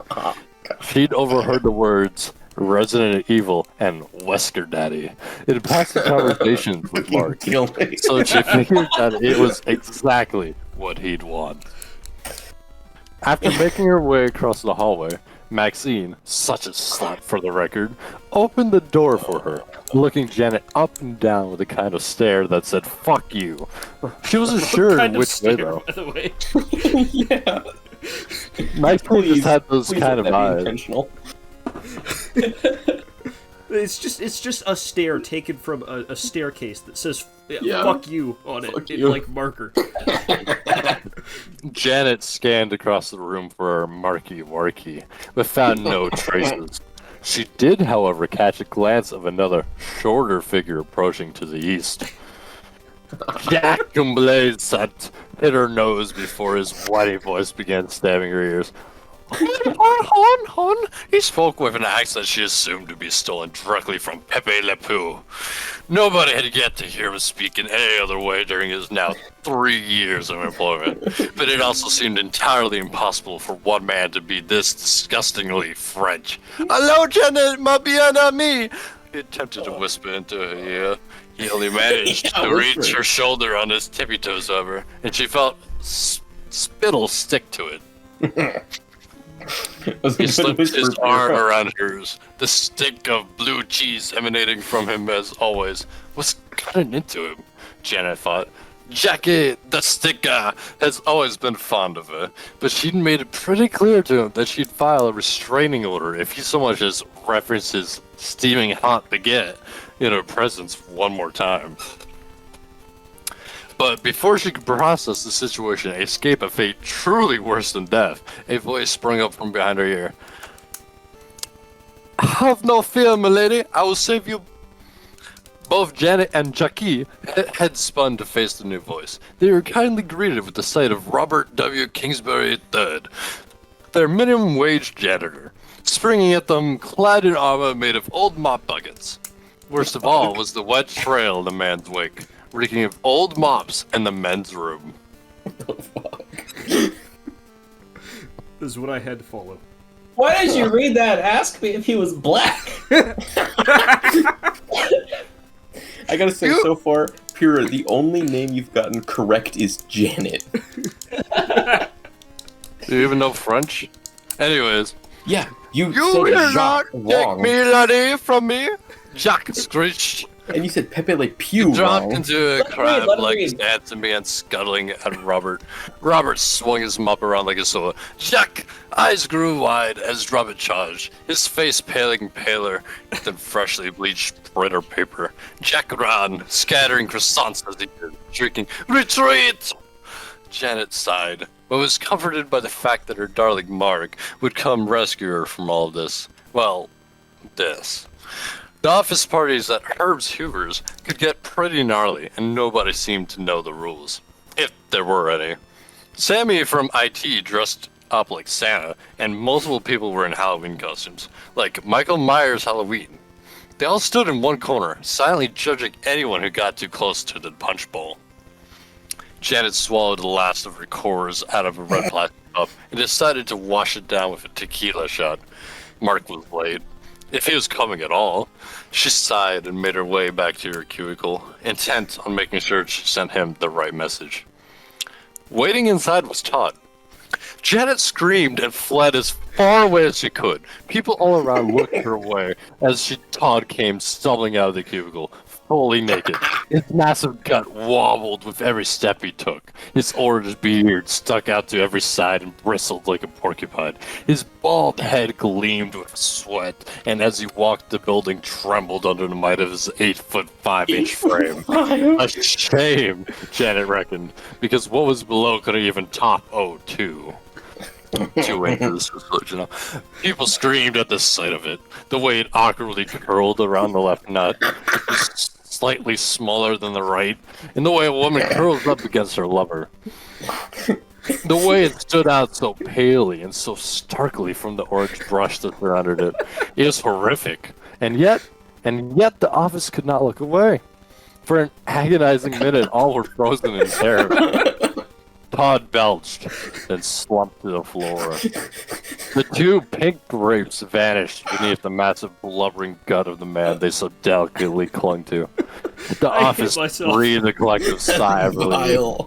She'd overheard the words Resident Evil and Wesker Daddy in passing conversations with Mark, so she figured that it was exactly what he'd want. After making her way across the hallway, Maxine, such a slut for the record, opened the door for her, looking Janet up and down with a kind of stare that said, "Fuck you." She wasn't sure which way, though. By the way. Yeah. Maxine just had those kind of eyes. Intentional. It's just a stare taken from a staircase that says Yeah. "fuck you" on it Fuck in you. like marker. Janet scanned across the room for her marky-warky, but found no traces. She did, however, catch a glance of another, shorter figure approaching to the east. Jack Blazant hit her nose before his whitey voice began stabbing her ears. Hon. He spoke with an accent she assumed to be stolen directly from Pepe Le Pew. Nobody had yet to hear him speak in any other way during his now 3 years of employment, but it also seemed entirely impossible for one man to be this disgustingly French. Hello, Janet, ma bien amie! He attempted to whisper into her ear. He only managed to reach her shoulder on his tippy toes over, and she felt spittle stick to it. He slipped his arm around hers. The stink of blue cheese emanating from him, as always, was cutting into him, Janet thought. Jackie, the sticker, has always been fond of her, but she'd made it pretty clear to him that she'd file a restraining order if he so much as references steaming hot baguette in her presence one more time. But before she could process the situation and escape a fate truly worse than death, a voice sprung up from behind her ear. Have no fear, milady, I will save you. Both Janet and Jackie had spun to face the new voice. They were kindly greeted with the sight of Robert W. Kingsbury III, their minimum wage janitor, springing at them clad in armor made of old mop buckets. Worst of all was the wet trail in the man's wake, reeking of old mops in the men's room. This is what I had to follow. Why did you read that? Ask me if he was black. I gotta say, so far, Pyrrha, the only name you've gotten correct is Janet. Do you even know French? Anyways. Yeah, you You said will not Jacques take wrong. me, laddie, from me. Jacques screeched. And you said Pepe Le Pew Dropped wrong. into a Let crab me like read. ants and began scuttling at Robert. Robert swung his mop around like a sword. Jack, eyes grew wide as Robert charged, his face paling paler than freshly bleached printer paper. Jack ran, scattering croissants as he did, shrieking, "Retreat!" Janet sighed, but was comforted by the fact that her darling Mark would come rescue her from all of this. Well, this. The office parties at Herb's Hoover's could get pretty gnarly, and nobody seemed to know the rules, if there were any. Sammy from IT dressed up like Santa, and multiple people were in Halloween costumes, like Michael Myers' Halloween. They all stood in one corner, silently judging anyone who got too close to the punch bowl. Janet swallowed the last of her cores out of a red plastic cup and decided to wash it down with a tequila shot. Mark was late. if he was coming at all. She sighed and made her way back to her cubicle, intent on making sure she sent him the right message. Waiting inside was Todd. Janet screamed and fled as far away as she could. People all around looked her way as Todd came stumbling out of the cubicle, fully naked. His massive gut wobbled with every step he took. His orange beard stuck out to every side and bristled like a porcupine. His bald head gleamed with sweat, and as he walked, the building trembled under the might of his 8'5" frame. A shame, Janet reckoned, because what was below couldn't even top 02. 2 inches, you know. People screamed at the sight of it. The way it awkwardly curled around the left nut, slightly smaller than the right, and the way a woman curls up against her lover. The way it stood out so palely and so starkly from the orange brush that surrounded it is horrific. And yet the office could not look away. For an agonizing minute, all were frozen in terror. Todd belched, then slumped to the floor. The 2 pink grapes vanished beneath the massive blubbering gut of the man they so delicately clung to. The office breathed a collective sigh of relief.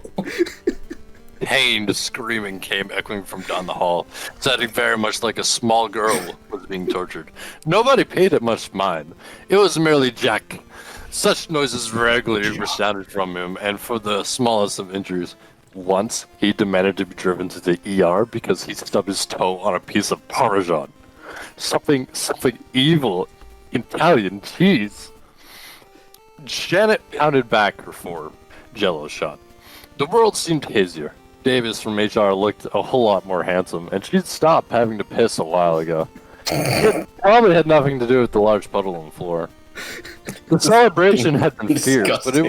Pained screaming came echoing from down the hall, sounding very much like a small girl was being tortured. Nobody paid it much mind. It was merely Jack. Such noises regularly resounded from him, and for the smallest of injuries. Once, he demanded to be driven to the ER because he stubbed his toe on a piece of Parmesan. Something evil, Italian cheese. Janet pounded back her 4 Jello shot. The world seemed hazier. Davis from HR looked a whole lot more handsome, and she'd stopped having to piss a while ago. It probably had nothing to do with the large puddle on the floor. The celebration had been fierce, but it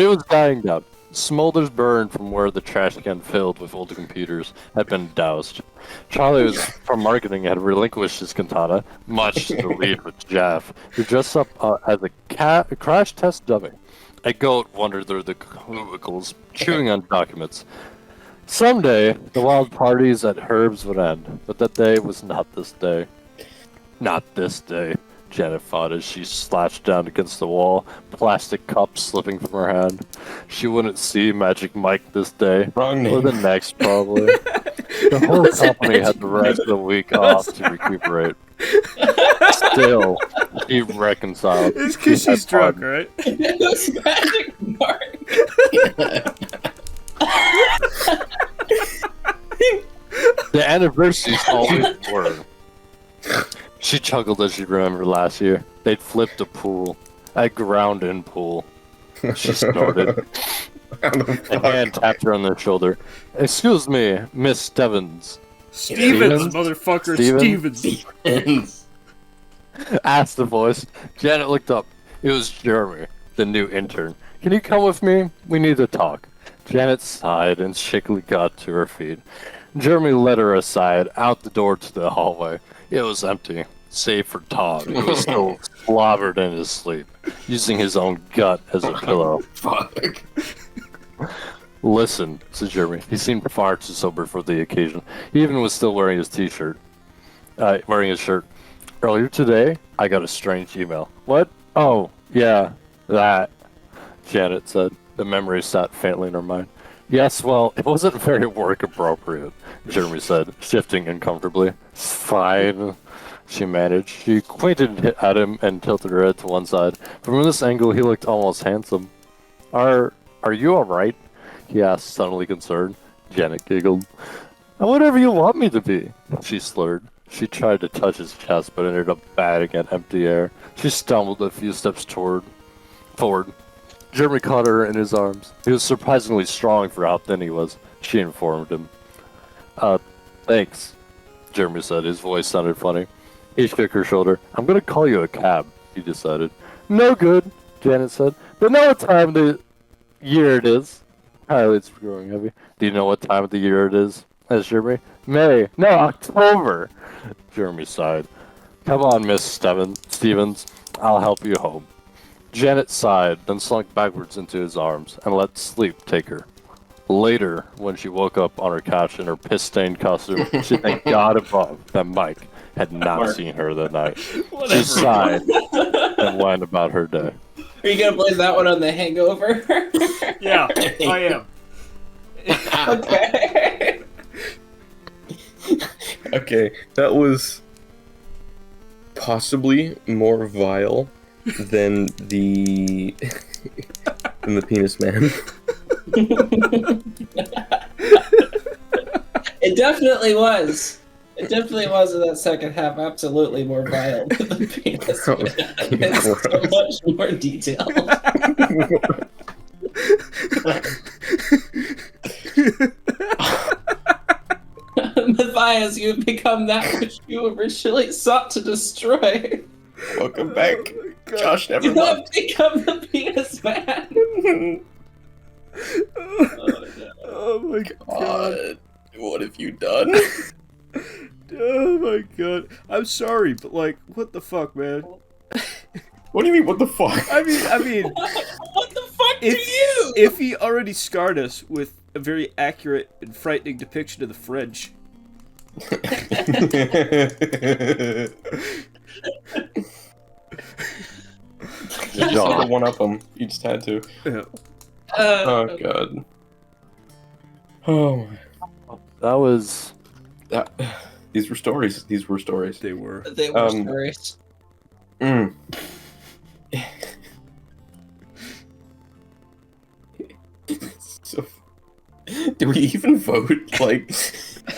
was dying down. Smolders burned from where the trash can filled with old computers had been doused. Charlie from marketing had relinquished his katana, much to the relief of Jeff, who dressed up as a crash test dummy. A goat wandered through the cubicles, chewing on documents. Someday, the wild parties at Herb's would end, but that day was not this day. Not this day, Janet thought as she slouched down against the wall, plastic cup slipping from her hand. She wouldn't see Magic Mike this day, Wrong name. or the next probably. The whole company had the rest of the week off to recuperate. Still, she reconciled. It's because she's drunk, right? It's Magic Mark. The anniversaries always were. She chuckled as she remembered last year. They'd flipped a pool. A ground-in pool. She snorted. A hand tapped her on the shoulder. "Excuse me, Miss Stevens." Stevens, motherfucker, Stevens. Asked the voice. Janet looked up. It was Jeremy, the new intern. "Can you come with me? We need to talk." Janet sighed and shakily got to her feet. Jeremy led her aside, out the door to the hallway. It was empty, save for Todd, who was still slobbered in his sleep, using his own gut as a pillow. Fuck. "Listen," said Jeremy. He seemed far too sober for the occasion. He even was still wearing his shirt. "Earlier today, I got a strange email." "What?" "Oh, yeah, that," Janet said. The memory sat faintly in her mind. "Yes, well, it wasn't very work appropriate," Jeremy said, shifting uncomfortably. "Fine," she managed. She pointed at him and tilted her head to one side. From this angle, he looked almost handsome. Are you alright?" he asked, suddenly concerned. Janet giggled. "Whatever you want me to be," she slurred. She tried to touch his chest, but ended up batting at empty air. She stumbled a few steps forward. Jeremy caught her in his arms. He was surprisingly strong for how thin he was, she informed him. Thanks," Jeremy said. His voice sounded funny. He shook her shoulder. "I'm gonna call you a cab," he decided. "No good," Janet said. "But know what time of the year it is?" Eyelids were growing heavy. "Do you know what time of the year it is?" asked Jeremy. "May. No, October." Jeremy sighed. "Come on, Miss Stevens. I'll help you home." Janet sighed, then slunk backwards into his arms and let sleep take her. Later, when she woke up on her couch in her piss-stained costume, she thanked God above that Mike had not seen her that night. She sighed and went about her day. Are you gonna blame that one on the hangover? Yeah, I am. Okay. Okay, that was possibly more vile than the than the penis man. It definitely was. It definitely was in that second half. Absolutely more violent than the penis. Oh, It's so much more detailed. Matthias, you've become that which you originally sought to destroy. Welcome back. Josh never You have left. become the penis man. Oh my god. What have you done? Oh my god. I'm sorry, but like, what the fuck, man? What do you mean, what the fuck? I mean, What the fuck do you? Iffy already scarred us with a very accurate and frightening depiction of the French. You just had to one up him. You just had to. Oh god. Oh my. That was... These were stories. These were stories. They were. They were stories. Mm. So, do we even vote? Like,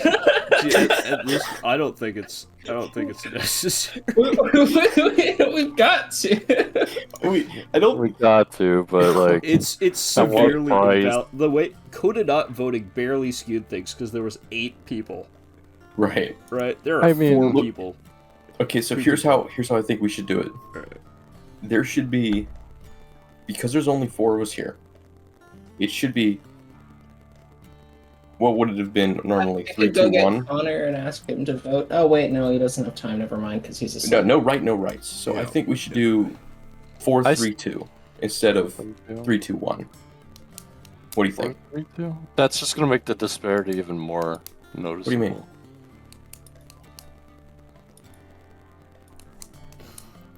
At least I don't think it's necessary. We've got to. I don't. We got to, but like... It's At what severely price? the way Coda not voting barely skewed things because there was 8 people. Right. Right? There are I mean, 4 look- people. Okay, so here's how I think we should do it. Alright. There should be, because there's only 4 of us here. It should be. What would it have been normally? I 3, could go 2, get 1. Connor and ask him to vote. Oh wait, no, he doesn't have time. Never mind, because he's a No right, no rights. So I Yeah. think we should do 4, I 3, 2 instead of 3, 2, 1. What do you think? That's just gonna make the disparity even more noticeable. you mean?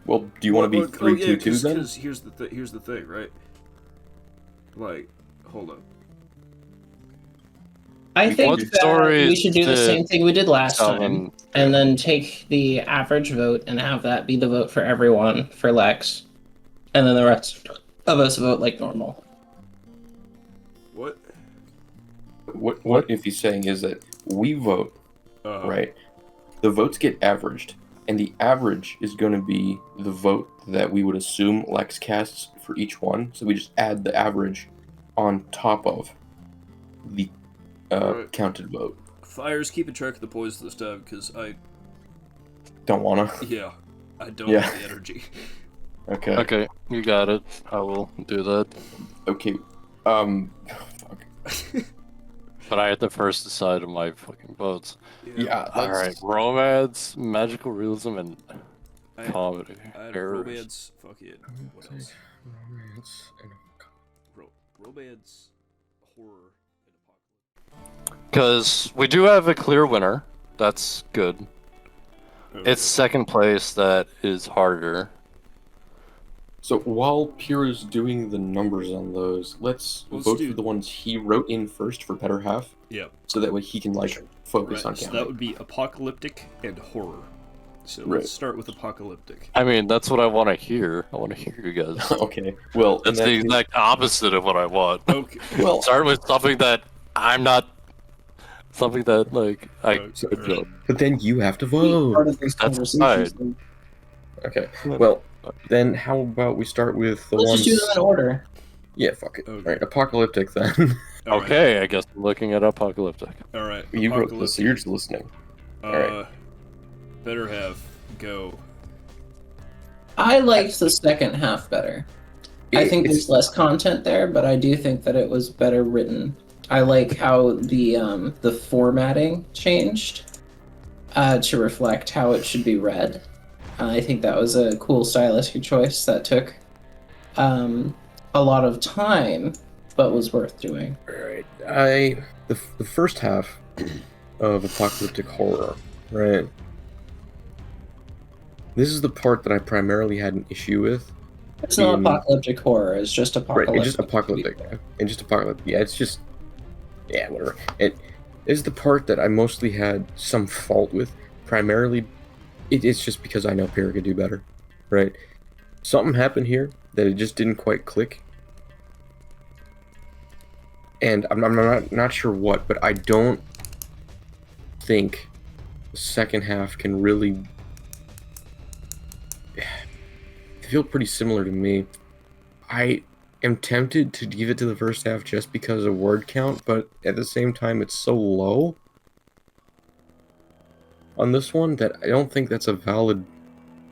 Well, do you want to be 3, 2, 2 then? Because here's the thing, right? Like, hold on. I think What that stories we should do the did same thing we did last time, Salmon- and then take the average vote and have that be the vote for everyone for Lex, and then the rest of us vote like normal. What? What if he's saying is that we vote, right? The votes get averaged, and the average is going to be the vote that we would assume Lex casts for each one. So we just add the average on top of the Right. counted vote. Fire's keeping track of the points this time because I Don't wanna. Yeah, I don't Yeah. have the energy. Okay. Okay, you got it. I will do that. Okay. Fuck. But I had to first decide on my fucking votes. Yeah. All right, romance, magical realism, and I- comedy. I had Errors. romance. Fuck it. What else? Romance, horror, and apocalypse. Because we do have a clear winner. That's good. Okay. It's second place that is harder. So while Pyrrha's doing the numbers on those, let's Let's vote do- for the ones he wrote in first for better half, Yep. so that way he can like focus Right, on so counting. that would be apocalyptic and horror. So Right. let's start with apocalyptic. I mean, that's what I want to hear. I want to hear you guys. Okay. Well, in That's that the case- exact opposite of what I want. Okay. well, Start with something that I'm not. Something that, like, I. Good job. but then you have to vote. Part of these That's conversations. Okay. Well, then how about we start with the Let's ones? just do them in order. Yeah. Fuck it. Okay. All right. Apocalyptic then. All right. Okay, I guess I'm looking at apocalyptic. All right. You wrote this, apocalyptic. so you're just listening. alright. Better have go. I liked the second half better. I think It's- there's less content there, but I do think that it was better written. I like how the formatting changed to reflect how it should be read. I think that was a cool stylistic choice that took a lot of time, but was worth doing. All right. the first half of apocalyptic horror, right? This is the part that I primarily had an issue with. It's not apocalyptic horror. It's just apocalyptic. Right, it's just apocalyptic. And just apocalyptic. Yeah, it's just... Yeah, whatever. It is the part that I mostly had some fault with. Primarily, it's just because I know Perry could do better. Right? Something happened here that it just didn't quite click. And I'm not sure what, but I don't think the second half can really... feel pretty similar to me. I am tempted to give it to the first half just because of word count, but at the same time it's so low on this one that I don't think that's a valid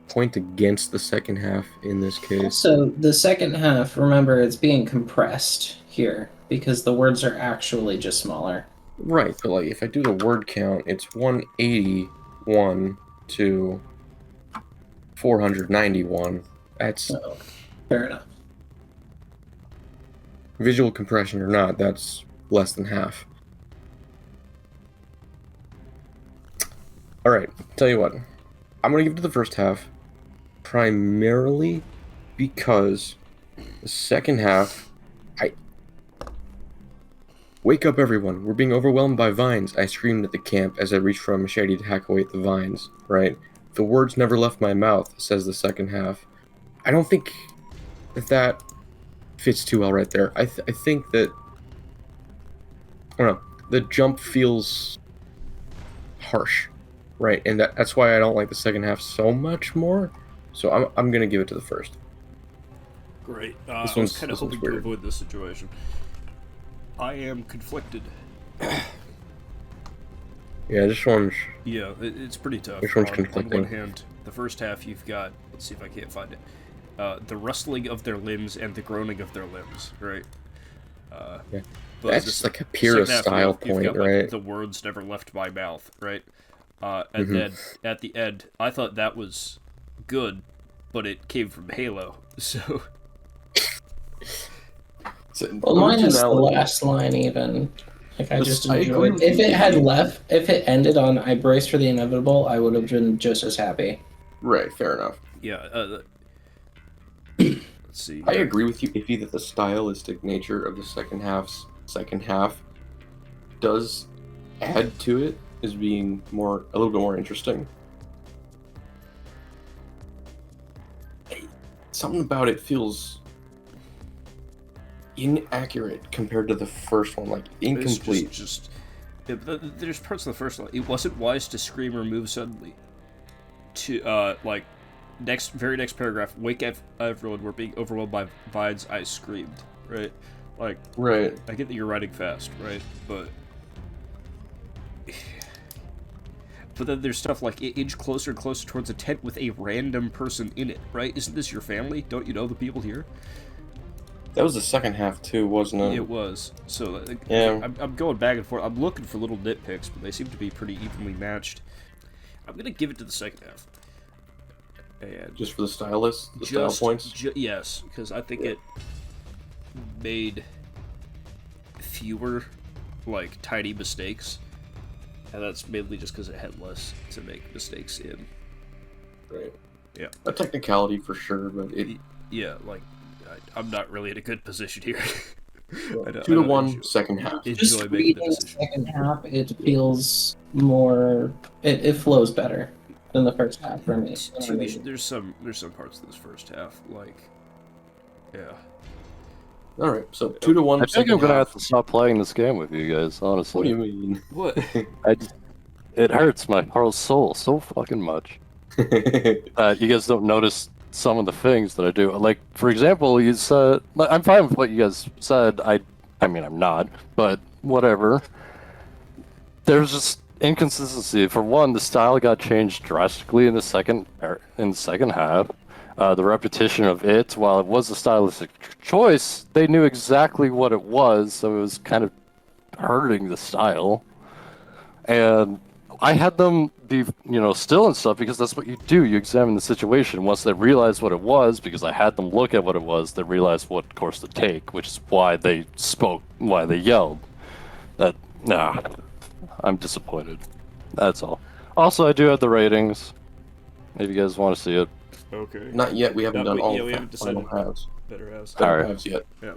point against the second half in this case. So the second half, remember, it's being compressed here because the words are actually just smaller. Right, but like if I do the word count, it's 181 to 491. That's So, fair enough. visual compression or not, that's less than half. Alright, tell you what. I'm gonna give it to the first half primarily because the second half, wake up everyone, we're being overwhelmed by vines. I screamed at the camp as I reached for a machete to hack away at the vines, right? The words never left my mouth, says the second half. I don't think that fits too well right there. I think that, I don't know, the jump feels harsh, right? And that's why I don't like the second half so much more. So I'm gonna give it to the first. Great. This I was one's- kind of this one's hoping to weird. avoid this situation. I am conflicted. Yeah, this one's... Yeah, it's pretty tough. Which one's on conflicting? one hand, the first half you've got, let's see if I can't find it, the rustling of their limbs and the groaning of their limbs, right? Yeah. But That's the just like a pure second half, style you've point, got, like, right? the words never left my mouth, right? And then at the end, I thought that was good, but it came from Halo, so... Well, mine is the last line even. Like, I just I enjoyed agree it. with If you. it had left, if it ended on I brace for the inevitable, I would have been just as happy. Right, fair enough. Yeah, let's see. I agree with you, Iffy, that the stylistic nature of the second half does add to it as being a little bit more interesting. Something about it feels inaccurate compared to the first one, like incomplete. There's parts of the first one. It wasn't wise to scream or move suddenly. To very next paragraph. Wake up, everyone! We're being overwhelmed by vines. I screamed. Right, like Right. I get that you're writing fast, right? But then there's stuff like inch closer and closer towards a tent with a random person in it. Right? Isn't this your family? Don't you know the people here? That was the second half too, wasn't it? It was. So Yeah. I'm going back and forth. I'm looking for little nitpicks, but they seem to be pretty evenly matched. I'm gonna give it to the second half. And Just for the style points. Yes, because I think it made fewer like tiny mistakes, and that's mainly just because it had less to make mistakes in. Right. Yeah. A technicality for sure, but it Yeah, like I'm not really in a good position here. I don't 2-1 second half. Just enjoy making the reading the decision. second half, it feels more. It flows better than the first half for me. There's some parts of this first half, like, yeah. All right, so 2-1. I think second I'm gonna half. have to stop playing this game with you guys. Honestly, What do you mean? What? it hurts my whole soul so fucking much. You guys don't notice some of the things that I do. Like, for example, you said I'm fine with what you guys said. I mean, I'm not, but whatever. There's just inconsistency. For one, the style got changed drastically in the second half. The repetition of it, while it was a stylistic choice, they knew exactly what it was, so it was kind of hurting the style. And I had them be, still and stuff, because that's what you do. You examine the situation. Once they realized what it was, because I had them look at what it was, they realized what course to take, which is why they spoke, why they yelled. Nah, I'm disappointed. That's all. Also, I do have the ratings. If you guys want to see it. Okay. Not yet. We haven't done all we the haven't final decided. halves. Better house. Final Alright. halves yet. Yeah.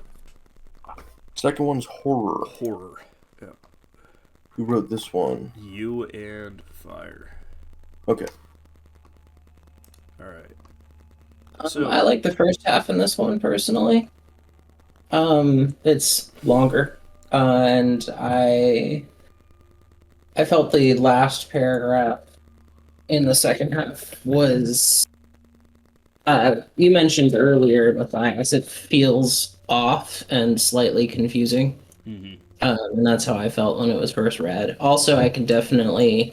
Second one's horror. Horror. Yeah. Who wrote this one? You and Fire. Okay. All right. I like the first half in this one personally. It's longer, and I felt the last paragraph in the second half was. You mentioned earlier, Matthias, it feels off and slightly confusing. Mm-hmm. And that's how I felt when it was first read. Also, I can definitely,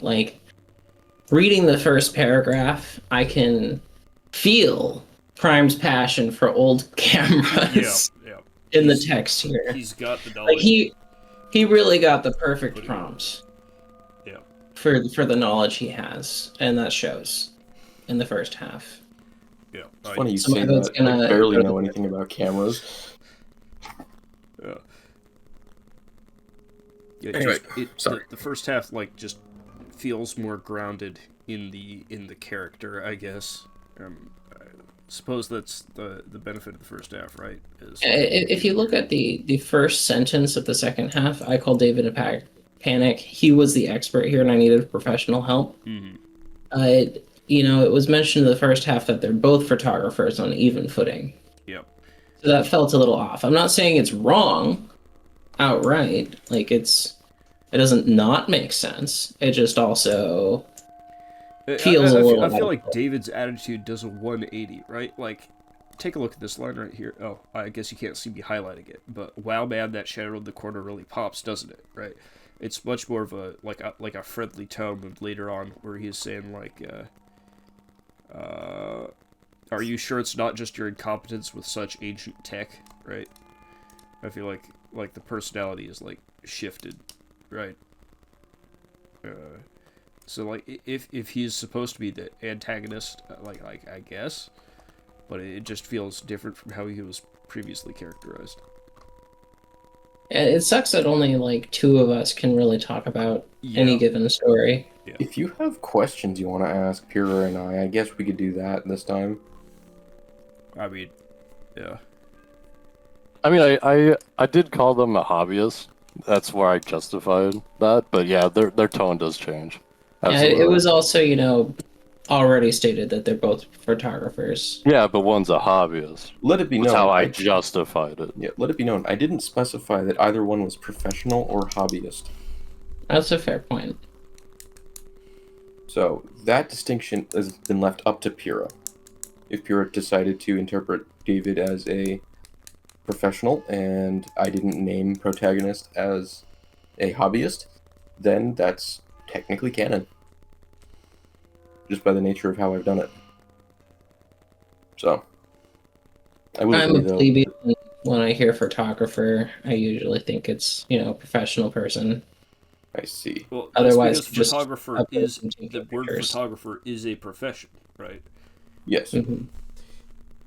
reading the first paragraph, I can feel Prime's passion for old cameras in the text here. He's got the knowledge. He really got the perfect prompt. Yeah. For the knowledge he has, and that shows in the first half. Yeah. It's funny you Some say of it's that. I gonna barely go to know the- anything about cameras. Yeah. Yeah, Anyway, sorry. The first half just feels more grounded in the character, I guess. I suppose that's the benefit of the first half, right? If you look at the first sentence of the second half, I called David a panic. He was the expert here, and I needed professional help. Mm-hmm. It was mentioned in the first half that they're both photographers on even footing. Yep. So that felt a little off. I'm not saying it's wrong outright. It doesn't not make sense. It just also feels a little. I feel like David's attitude does a 180, right? Take a look at this line right here. Oh, I guess you can't see me highlighting it, but wow, man, that shadow in the corner really pops, doesn't it? Right? It's much more of a a friendly tone than later on, where he's saying are you sure it's not just your incompetence with such ancient tech, right? I feel like the personality is shifted, right? So if he's supposed to be the antagonist, I guess, but it just feels different from how he was previously characterized. It sucks that only two of us can really talk about any given story. Yeah. If you have questions you want to ask Pyrrha and I guess we could do that this time. I mean, yeah. I mean, I did call them a hobbyist. That's where I justified that. But yeah, their tone does change. Absolutely. It was also, already stated that they're both photographers. Yeah, but one's a hobbyist. Let it be known. That's how I justified it. Yeah, let it be known. I didn't specify that either one was professional or hobbyist. That's a fair point. So that distinction has been left up to Pyrrha. If Pyrrha decided to interpret David as a professional and I didn't name protagonist as a hobbyist, then that's technically canon. Just by the nature of how I've done it. So, I will I'm agree, a though. plebeian. When I hear photographer, I usually think it's, professional person. I see. Well, Otherwise, that's because just photographer a is person taking the word pictures. photographer is a profession, right? Yes. Mm-hmm.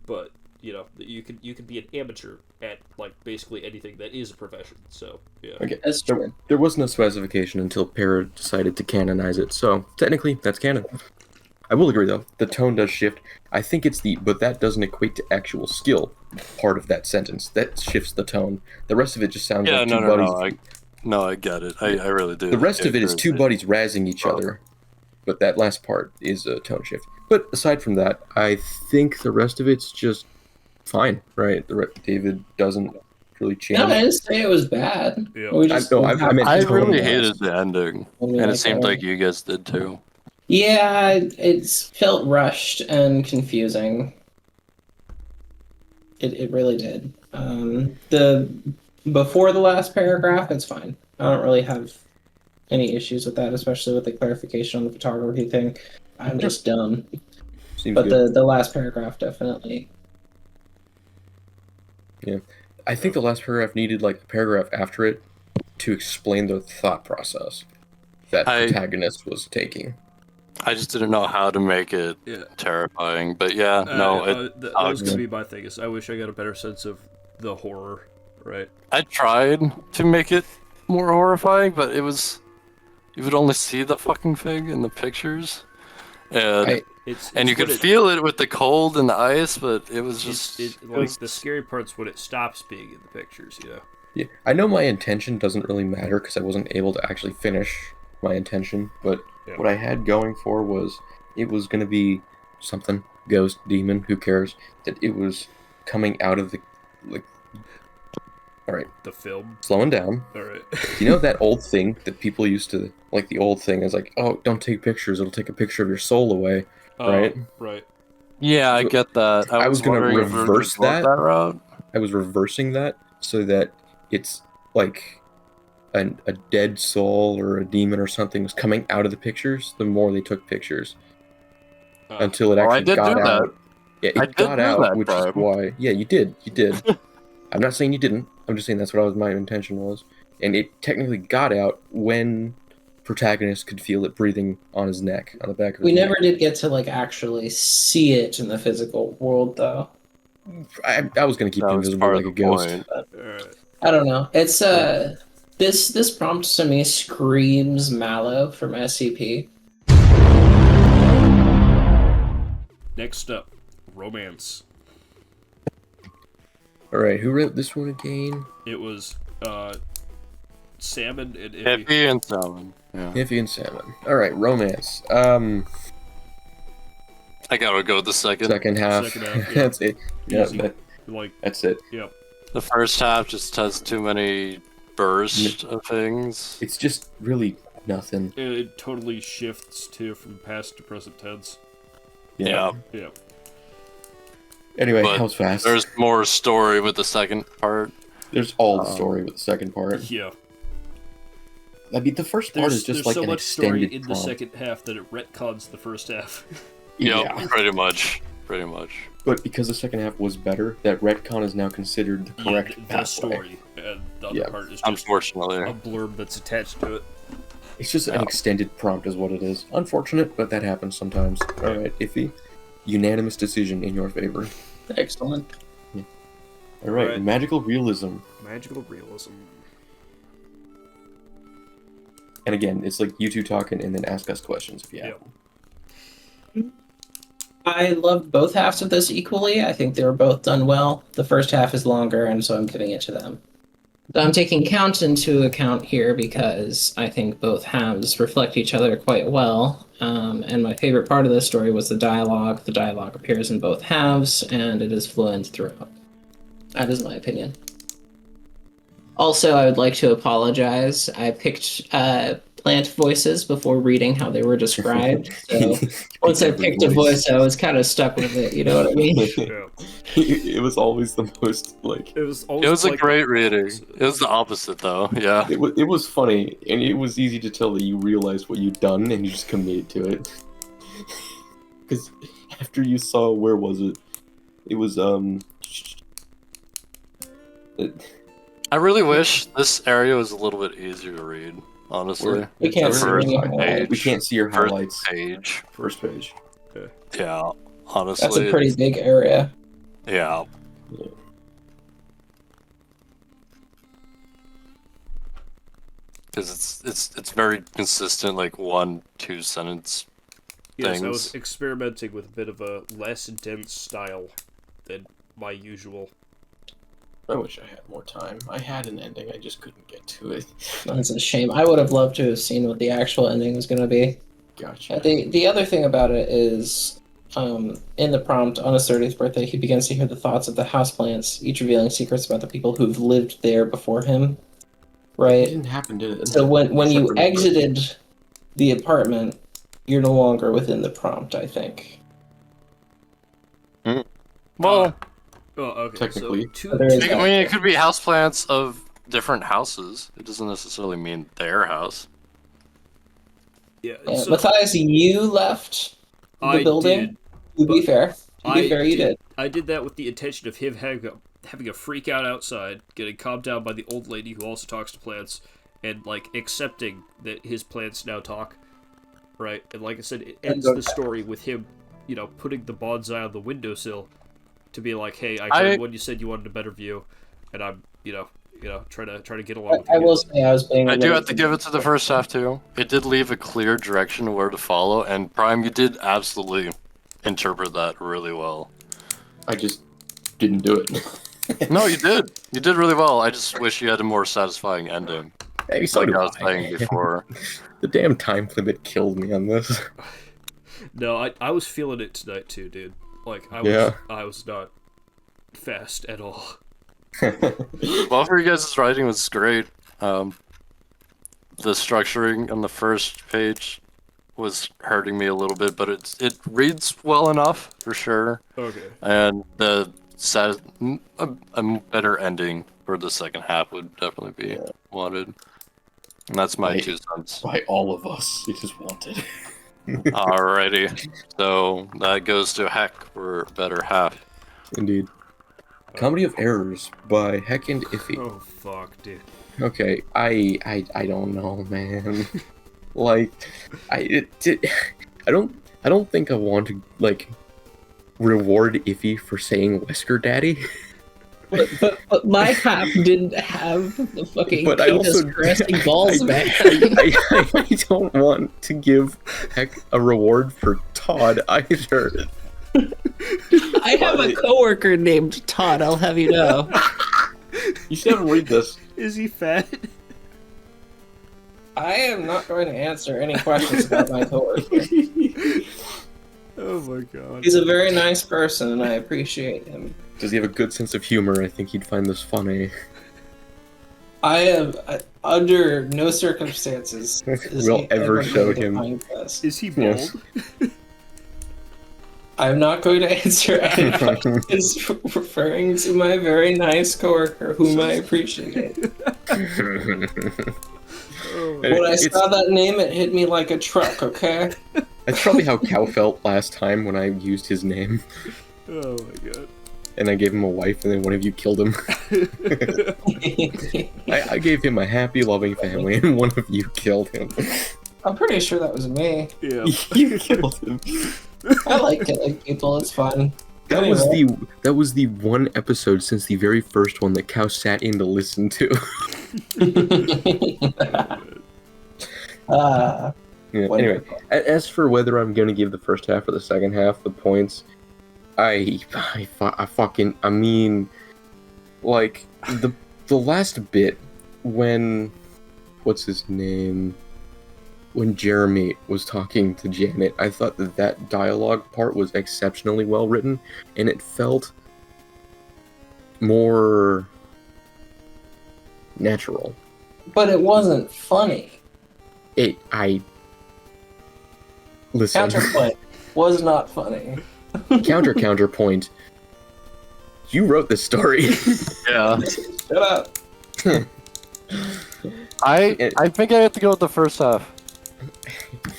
But you could be an amateur at basically anything that is a profession. So yeah. Okay. That's true. There was no specification until Pyrrha decided to canonize it, so technically that's canon. I will agree, though. The tone does shift. I think it's but that doesn't equate to actual skill part of that sentence. That shifts the tone. The rest of it just sounds like two buddies. No, I get it. I really do. The rest of it is two buddies razzing each other. But that last part is a tone shift. But aside from that, I think the rest of it's just fine, right? David doesn't really change. No, I didn't say it was bad. Yeah. I meant I tone really wise. hated the ending, and it seemed like you guys did too. Yeah, it felt rushed and confusing. It really did. Before the last paragraph, it's fine. I don't really have any issues with that, especially with the clarification on the photography thing. I'm just dumb. Seems But good. the last paragraph definitely. Yeah. I think the last paragraph needed a paragraph after it to explain the thought process that the protagonist was taking. I just didn't know how to make it terrifying, but yeah, that was gonna be my thing. Is I wish I got a better sense of the horror, right? I tried to make it more horrifying, but it was you would only see the fucking thing in the pictures, and you could feel it with the cold and the ice, but it was just the scary part's when it stops being in the pictures, you know. Yeah, I know my intention doesn't really matter because I wasn't able to actually finish my intention, but what I had going for was it was going to be something, ghost, demon, who cares, that it was coming out of the, like, alright. The film? Slowing down. Alright. You know that old thing that people used to, like the old thing is like, oh, don't take pictures, it'll take a picture of your soul away, right? Right. Yeah, I get that. I was going to reverse that. Route. I was reversing that so that it's like a dead soul or a demon or something was coming out of the pictures the more they took pictures. Until it actually got out. Yeah, it got out, which is why... Yeah, you did. I'm not saying you didn't. I'm just saying that's what my intention was. And it technically got out when protagonist could feel it breathing on his neck, on the back of his neck. We never did get to, like, actually see it in the physical world, though. I was going to keep it invisible like a ghost. I don't know. It's, This prompt to me screams Mallow from SCP. Next up, romance. Alright, who wrote this one again? It was, Salmon and Iffy. Iffy and Salmon. Yeah. Iffy and Salmon. Alright, romance. I gotta go with the second half. Second half, yeah. That's it. Yeah, that's it. Yeah. The first half just has too many bursts of things. It's just really nothing. It totally shifts from past to present tense. Yeah. Anyway, but that was fast. There's more story with the second part. There's all the story with the second part. Yeah. I mean, the first part is just like so an much extended story in the second half that it retcons the first half. Yeah, pretty much. But because the second half was better, that retcon is now considered the correct pathway. Story, and the other part is just unfortunately a blurb that's attached to it. It's just an extended prompt is what it is. Unfortunate, but that happens sometimes. Alright, Iffy. Unanimous decision in your favor. Excellent. Yeah. Alright, magical realism. Magical realism. And again, it's like you two talking and then ask us questions if you have them. I loved both halves of this equally. I think they were both done well. The first half is longer, and so I'm giving it to them. So I'm taking count into account here because I think both halves reflect each other quite well. And my favorite part of this story was the dialogue. The dialogue appears in both halves, and it is fluent throughout. That is my opinion. Also, I would like to apologize. I picked plant voices before reading how they were described. So once I picked a voice, I was kind of stuck with it. You know what I mean? It was always the most like. It was a great reading. It was the opposite though. Yeah. It was funny, and it was easy to tell that you realized what you'd done, and you just committed to it. Because after you saw where was it? It was I really wish this area was a little bit easier to read. Honestly, we can't see your highlights. First page. Okay. Yeah, honestly, that's a pretty big area. Yeah. Because it's very consistent, like 1-2 sentence Yes, things. I was experimenting with a bit of a less dense style than my usual. I wish I had more time. I had an ending, I just couldn't get to it. That's a shame. I would have loved to have seen what the actual ending was going to be. Gotcha. The other thing about it is, in the prompt, on his 30th birthday, he begins to hear the thoughts of the houseplants, each revealing secrets about the people who've lived there before him. Right? It didn't happen, did it? So when you exited the apartment, you're no longer within the prompt, I think. Well... okay. Technically. So I mean, it could be houseplants of different houses. It doesn't necessarily mean their house. Yeah. So, Matthias, you left the building. To be fair, you did. I did that with the intention of him having a freak out outside, getting calmed down by the old lady who also talks to plants, and like accepting that his plants now talk. Right, and like I said, it ends the story with him, putting the bonsai on the windowsill. To be like, hey, I heard when you said you wanted a better view, and I'm, try to get along with the I will kids. say I was being. I do have to give it to the first half too. It did leave a clear direction of where to follow, and Prime, you did absolutely interpret that really well. I just didn't do it. No, you did. You did really well. I just wish you had a more satisfying ending. Hey, so Like do I was I. saying before. The damn time limit killed me on this. No, I was feeling it tonight too, dude. Like I was not fast at all. Well, for you guys' writing was great. The structuring on the first page was hurting me a little bit, but it reads well enough for sure. Okay. And the a better ending for the second half would definitely be wanted. And that's my Right. 2 cents. By all of us, it is wanted. Alrighty, so that goes to Heck for better half. Indeed. Comedy of Errors by Heck and Iffy. Oh fuck, dude. Okay, I don't know, man. Like, I don't think I want to like reward Iffy for saying Wesker Daddy. But my half didn't have the fucking But I penis also caressing balls, man. I don't want to give Heck a reward for Todd either. I have a coworker named Todd. I'll have you know. You should have read this. Is he fat? I am not going to answer any questions about my coworker. Oh my god. He's a very nice person, and I appreciate him. Does he have a good sense of humor? I think he'd find this funny. I am under no circumstances Will he ever show going to him. find this. Is he bald? Yes. I'm not going to answer any questions referring to my very nice coworker, whom I appreciate. When I saw that name, it hit me like a truck, okay? That's probably how Cal felt last time when I used his name. Oh my god. And I gave him a wife, and then one of you killed him. I gave him a happy, loving family, and one of you killed him. I'm pretty sure that was me. Yeah. You killed him. I like killing people, it's fun. That was the one episode since the very first one that Cow sat in to listen to. Ah, Yeah, anyway, wonderful. as for whether I'm going to give the first half or the second half the points, I mean, like, the last bit when, what's his name? When Jeremy was talking to Janet, I thought that dialogue part was exceptionally well written, and it felt more natural. But it wasn't funny. Listen, Counterpoint was not funny. counterpoint. You wrote this story. Yeah. Shut up. I think I have to go with the first half.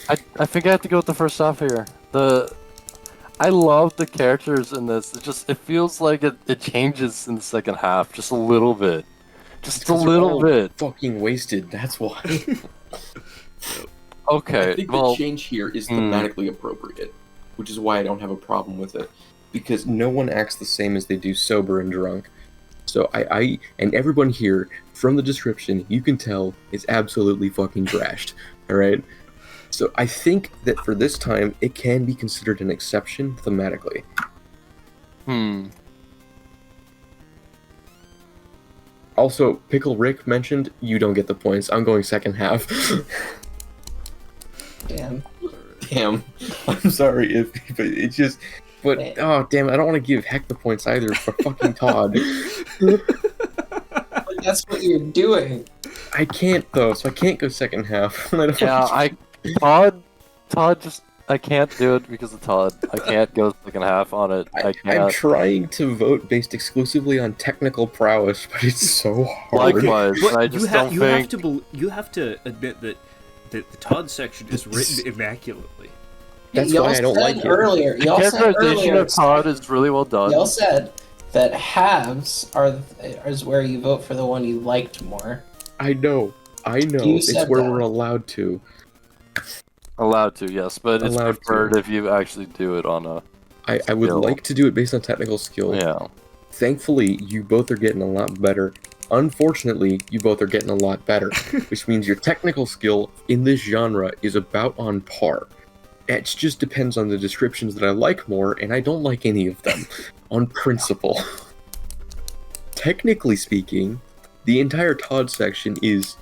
I think I have to go with the first half here. I love the characters in this. It feels like it changes in the second half just a little bit. Just a little bit. Fucking wasted. That's why. Okay. I think well, the change here is thematically appropriate, which is why I don't have a problem with it, because no one acts the same as they do sober and drunk. So I and everyone here from the description, you can tell is absolutely fucking trashed. All right. So I think that for this time, it can be considered an exception thematically. Also, Pickle Rick mentioned you don't get the points. I'm going second half. Damn. Damn. I'm sorry, but it's just. But, oh, damn, I don't want to give Heck the points either for fucking Todd. But that's what you're doing. I can't, though, so I can't go second half. Todd just, I can't do it because of Todd. I can't go second half on it. I I'm can't. trying to vote based exclusively on technical prowess, but it's so hard. Likewise, But I just don't think. you have to admit that the Todd section is written immaculately. That's Y'all why I don't said like it. earlier. The Y'all said characterization earlier. of Todd is really well done. Y'all said that halves is where you vote for the one you liked more. I know. You It's said where that. we're allowed to. Allowed to, yes, but it's Allowed to. preferred if you actually do it on a. I would Skill. like to do it based on technical skill. Yeah. Thankfully, you both are getting a lot better Unfortunately, you both are getting a lot better, which means your technical skill in this genre is about on par. It just depends on the descriptions that I like more, and I don't like any of them, on principle. Technically speaking, the entire Todd section is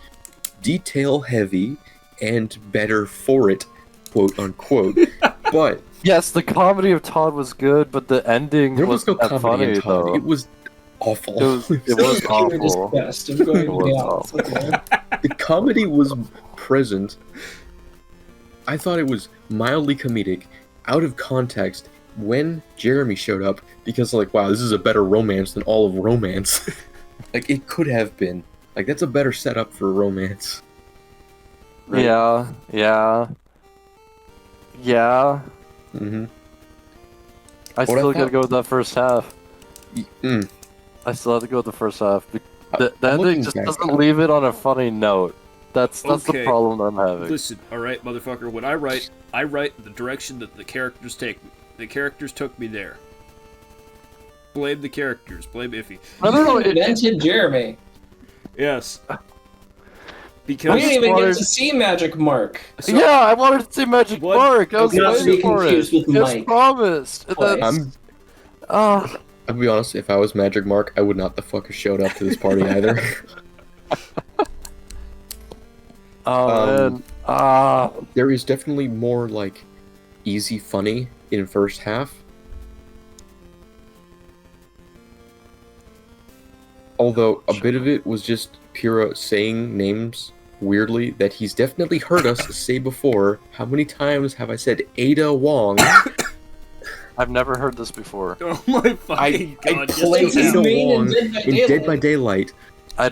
detail-heavy and better for it, quote-unquote, but... Yes, the comedy of Todd was good, but the ending There was no wasn't that comedy funny, in Todd. though. It was awful. It was awful. Best. I'm going to be It was honest with you. The comedy was present. I thought it was mildly comedic, out of context, when Jeremy showed up, because, like, wow, this is a better romance than all of romance. Like, it could have been. Like, that's a better setup for a romance. Right? Yeah. Mm-hmm. I still gotta go with that first half. Mm. I still have to go with the first half. The I'm looking ending just back. doesn't leave it on a funny note. That's the Okay. problem I'm having. Listen, alright, motherfucker, when I write the direction that the characters take me. The characters took me there. Blame the characters, blame Iffy. No, You invented Jeremy. Yes. We Because didn't even wanted- get to see Magic Mark. so- Yeah, I wanted to see Magic What? Mark. I was Okay, not to be waiting for it. confused with It was Mike. promised. And Twice. then- Ah, I'll be honest, if I was Magic Mark, I would not the fuck have showed up to this party either. man. Ah. There is definitely more, like, easy funny in first half. Although, a bit of it was just Pyrrha saying names weirdly that he's definitely heard us say before. How many times have I said Ada Wong? I've never heard this before. Oh my fucking I god. just played This is Ada main Wong in Dead by in Dead Daylight. by Daylight. I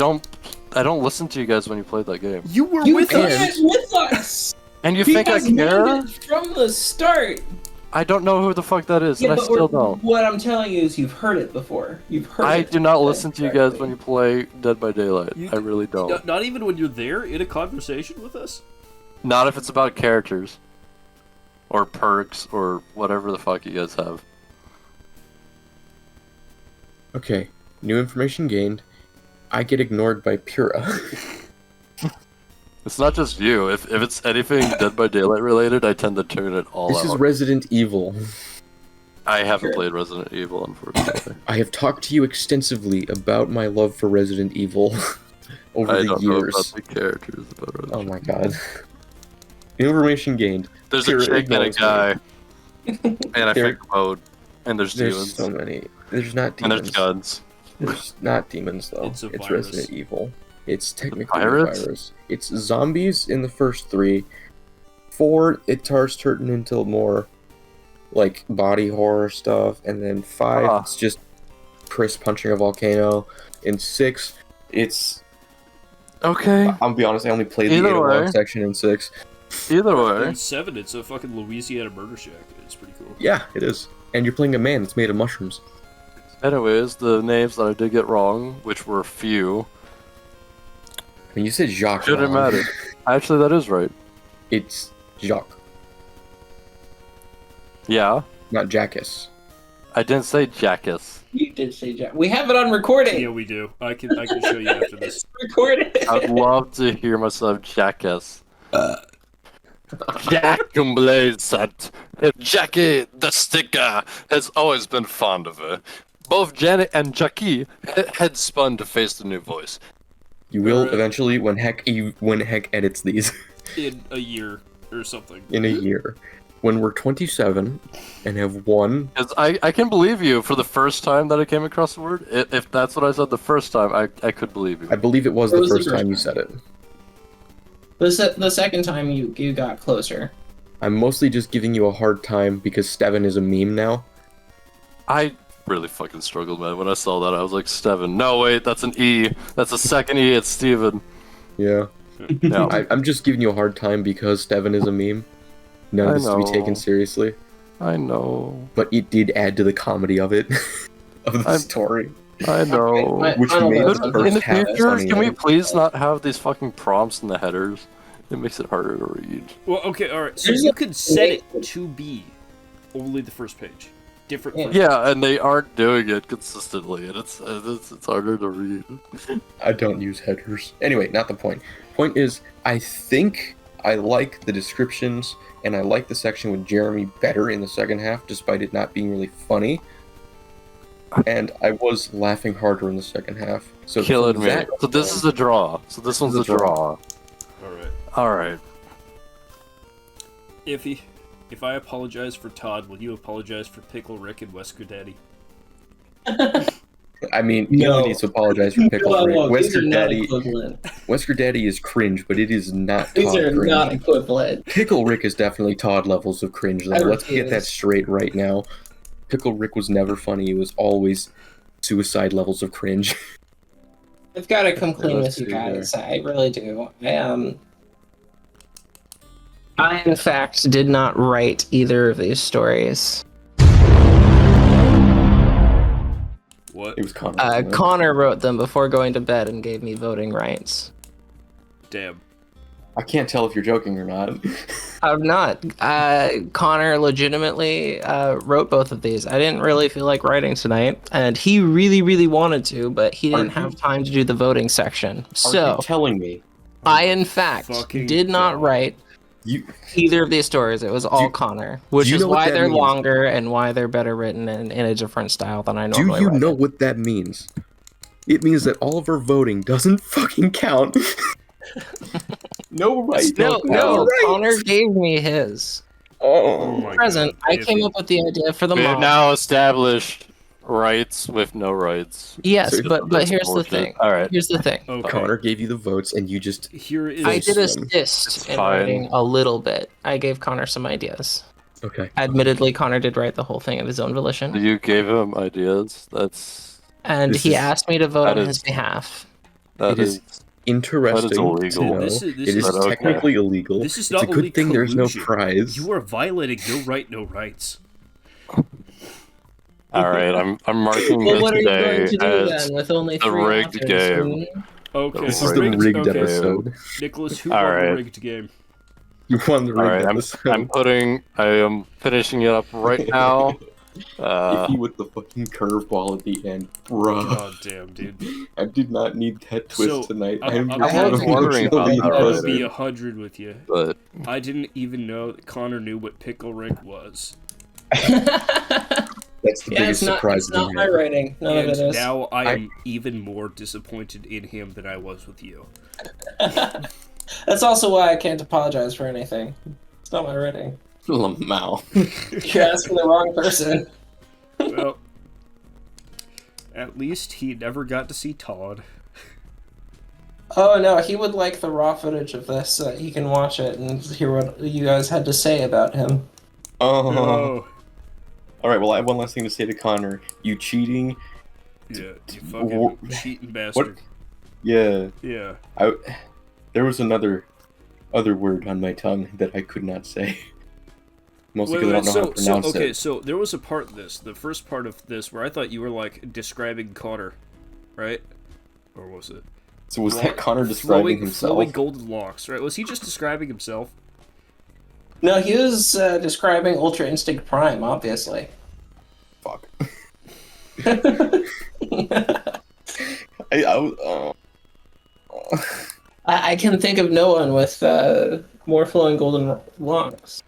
don't listen to you guys when you play that game. You were You with played us! it with us! And you He think I has named care? it from the start! I don't know who the fuck that is, and I but still don't. what I'm telling you is you've heard it before. You've heard I it. do not listen to you guys correctly. when you play Dead by Daylight. You- I really don't. Not even when you're there in a conversation with us? Not if it's about characters. Or perks, or whatever the fuck you guys have. Okay, new information gained. I get ignored by Pyrrha. It's not just you. If it's anything Dead by Daylight related, I tend to tune it all This out. is Resident Evil. I haven't Sure. played Resident Evil, unfortunately. I have talked to you extensively about my love for Resident Evil over I the don't know years. about the characters. About Resident Oh my god. New information gained. There's Pyrrha a chick and a ignores me. guy. And I There- think mode. And there's There's demons. so many. There's not And demons. there's guns. There's not demons though. It's a virus. Resident Evil. It's technically a virus? virus. It's zombies in the first 3. 4, it starts turning into more like body horror stuff, and then 5, Ah. it's just Chris punching a volcano. In 6, it's Okay. I'll be honest, I only played the Either Ada Wong way. section in 6. Either way. In 7, it's a fucking Louisiana murder shack. It's pretty cool. Yeah, it is. And you're playing a man that's made of mushrooms. Anyways, the names that I did get wrong, which were few, I mean, you said Jacques. shouldn't wrong. matter. Actually, that is right. It's Jacques, Yeah. not Jackus. I didn't say Jackus. You did say Jack. We have it on recording. Yeah, we do. I can show you after this. It's recorded. I'd love to hear myself Jackass. Jack complacent. Jackie the sticker has always been fond of her. Both Janet and Jackie had spun to face the new voice. You will Alright. eventually when Heck edits these In a year or something. in a year. When we're 27 and have one. Because I can believe you for the first time that I came across the word. If that's what I said the first time, I could believe you. I believe it was It the was the first first time you time. said it. The second time you got closer. I'm mostly just giving you a hard time because Steven is a meme now. I really fucking struggled, man. When I saw that, I was like, Steven. No, wait, that's an E. That's a second E. It's Steven. Yeah. No. I'm just giving you a hard time because Steven is a meme. None of I this is to be taken know. seriously. I know. But it did add to the comedy of it. Of the I'm- story. I know. My- Which final made vote's the on first In the half future, funny, can we yeah. please not have these fucking prompts in the headers? It makes it harder to read. Well, okay, alright. So There's you a- could set it to be only the first page. different. Yeah. For Yeah, and they aren't doing it consistently, and it's harder to read. I don't use headers. Anyway, not the point. Point is, I think I like the descriptions, and I like the section with Jeremy better in the second half, despite it not being really funny. And I was laughing harder in the second half. So Killing from me. that So this is a draw. So this one's a draw. All right. All right. Iffy, if I apologize for Todd, will you apologize for Pickle Rick and Wesker Daddy? I mean, he No. only needs to apologize for Pickle No, Rick. no, these are Wesker not Daddy, equivalent. Wesker Daddy is cringe, but it is not These Todd are cringe. not equivalent. Pickle Rick is definitely Todd levels of cringe, though. I Let's get refuse. that straight right now. Pickle Rick was never funny. It was always suicide levels of cringe. I've got to come clean let's with you see here. guys. I really do. I in fact did not write either of these stories. What? It was Connor. Connor wrote them before going to bed and gave me voting rights. Damn. I can't tell if you're joking or not. I'm not. Connor legitimately wrote both of these. I didn't really feel like writing tonight, and he really, really wanted to, but he didn't have time to do the voting section. Are So you telling me I, in fact, Fucking did not God. write you? either of these stories. It was all Connor, which do you is know what why that they're means? longer and why they're better written in a different style than I Do normally you write know it. what that means? It means that all of our voting doesn't fucking count. No right. No, right. Connor gave me his. Oh my Present. God. I came up with the idea for the We have mod. now established rights with no rights. Yes, So but that's here's bullshit. the thing. All right. Here's the thing. Okay. Connor gave you the votes, and you just Here is. I did them. assist in fine. writing a little bit. I gave Connor some ideas. okay. Admittedly, Connor did write the whole thing of his own volition, You gave him ideas. That's and This he is- asked me to vote that on is- his behalf. that It is is interesting to illegal. know. This is- it is is- okay. technically illegal. This is It's not a good only thing there's no collusion. prize. You are violating no right, no rights. all right. I'm marking Well, this what are you today going to do as then with only the 3 rigged authors? game. Okay. This is the rigged okay. episode. Nicholas, who All won the right. rigged game? You won the all rigged right. episode. I am finishing it up right now. Iffy with the fucking curveball at the end, bruh. God damn, dude. I did not need that twist So, tonight. I'm- I'm I was wondering about emotionally that I'll invested. be 100 with you. But I didn't even know that Connor knew what Pickle Rick was. That's the biggest surprise. It's not my writing. None of it And is. now I am even more disappointed in him than I was with you. That's also why I can't apologize for anything. It's not my writing. Lamau. You asked for the wrong person. Well, at least he never got to see Todd. Oh no, he would like the raw footage of this so that he can watch it and hear what you guys had to say about him. Oh. No. All right. Well, I have one last thing to say to Connor. You cheating? Yeah, you fucking cheating bastard. Yeah. Yeah. There was another word on my tongue that I could not say. Mostly because I don't know how to pronounce okay, it. so there was a part of this, the first part of this, where I thought you were, like, describing Connor, right? Or was it? So was that Connor describing himself? Flowing golden locks, right? Was he just describing himself? No, he was describing Ultra Instinct Prime, obviously. Fuck. I can think of no one with more flowing golden locks.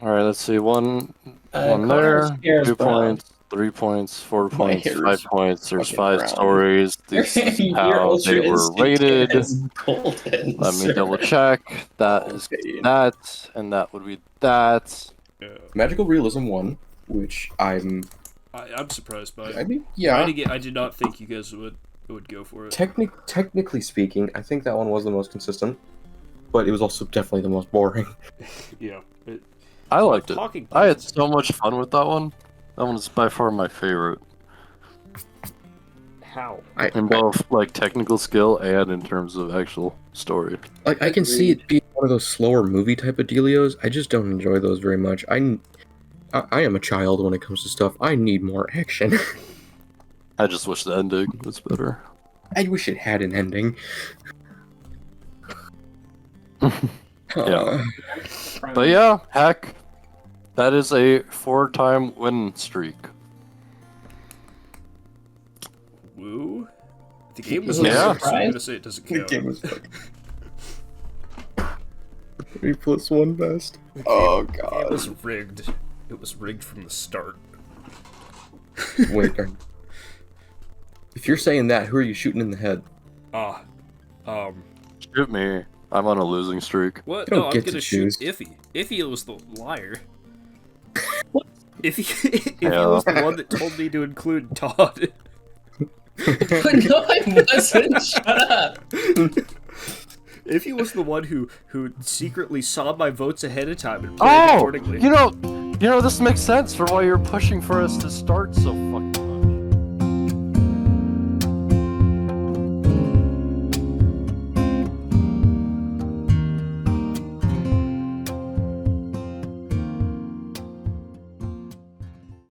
all right. Let's see. One Connor's there. hair is 2 brown. points. 3 points. 4 My points. hair 5 is points. There's fucking 5 brown. stories. This is Your how Ultra they were Instinct rated. is golden, Let me sir. double check. That is that, and that would be that. Yeah. Magical Realism 1, which I'm surprised by I it. mean, yeah. I did not think you guys would go for it. Technically speaking, I think that one was the most consistent, but it was also definitely the most boring. Yeah. I liked it. Talking I had points. so much fun with that one. That one is by far my favorite How? in both like technical skill and in terms of actual story. Like, I can see it being one of those slower movie type of dealios. I just don't enjoy those very much. I am a child when it comes to stuff. I need more action. I just wish the ending was better. I wish it had an ending. Yeah. But yeah, heck, That is a 4-time win streak. Woo. The game was Yeah. over, so I'm gonna say it doesn't The count. game was like 3 + 1 best. Oh It god. was rigged. It was rigged from the start. Wait, if you're saying that, who are you shooting in the head? Shoot me. I'm on a losing streak. What? You don't No, I'm get to gonna shoot choose. Iffy. Iffy was the liar. Iffy was the one that told me to include Todd. No, I wasn't. Shut up. Iffy was the one who secretly saw my votes ahead of time and played Oh! accordingly. You know, this makes sense for why you're pushing for us to start so fucking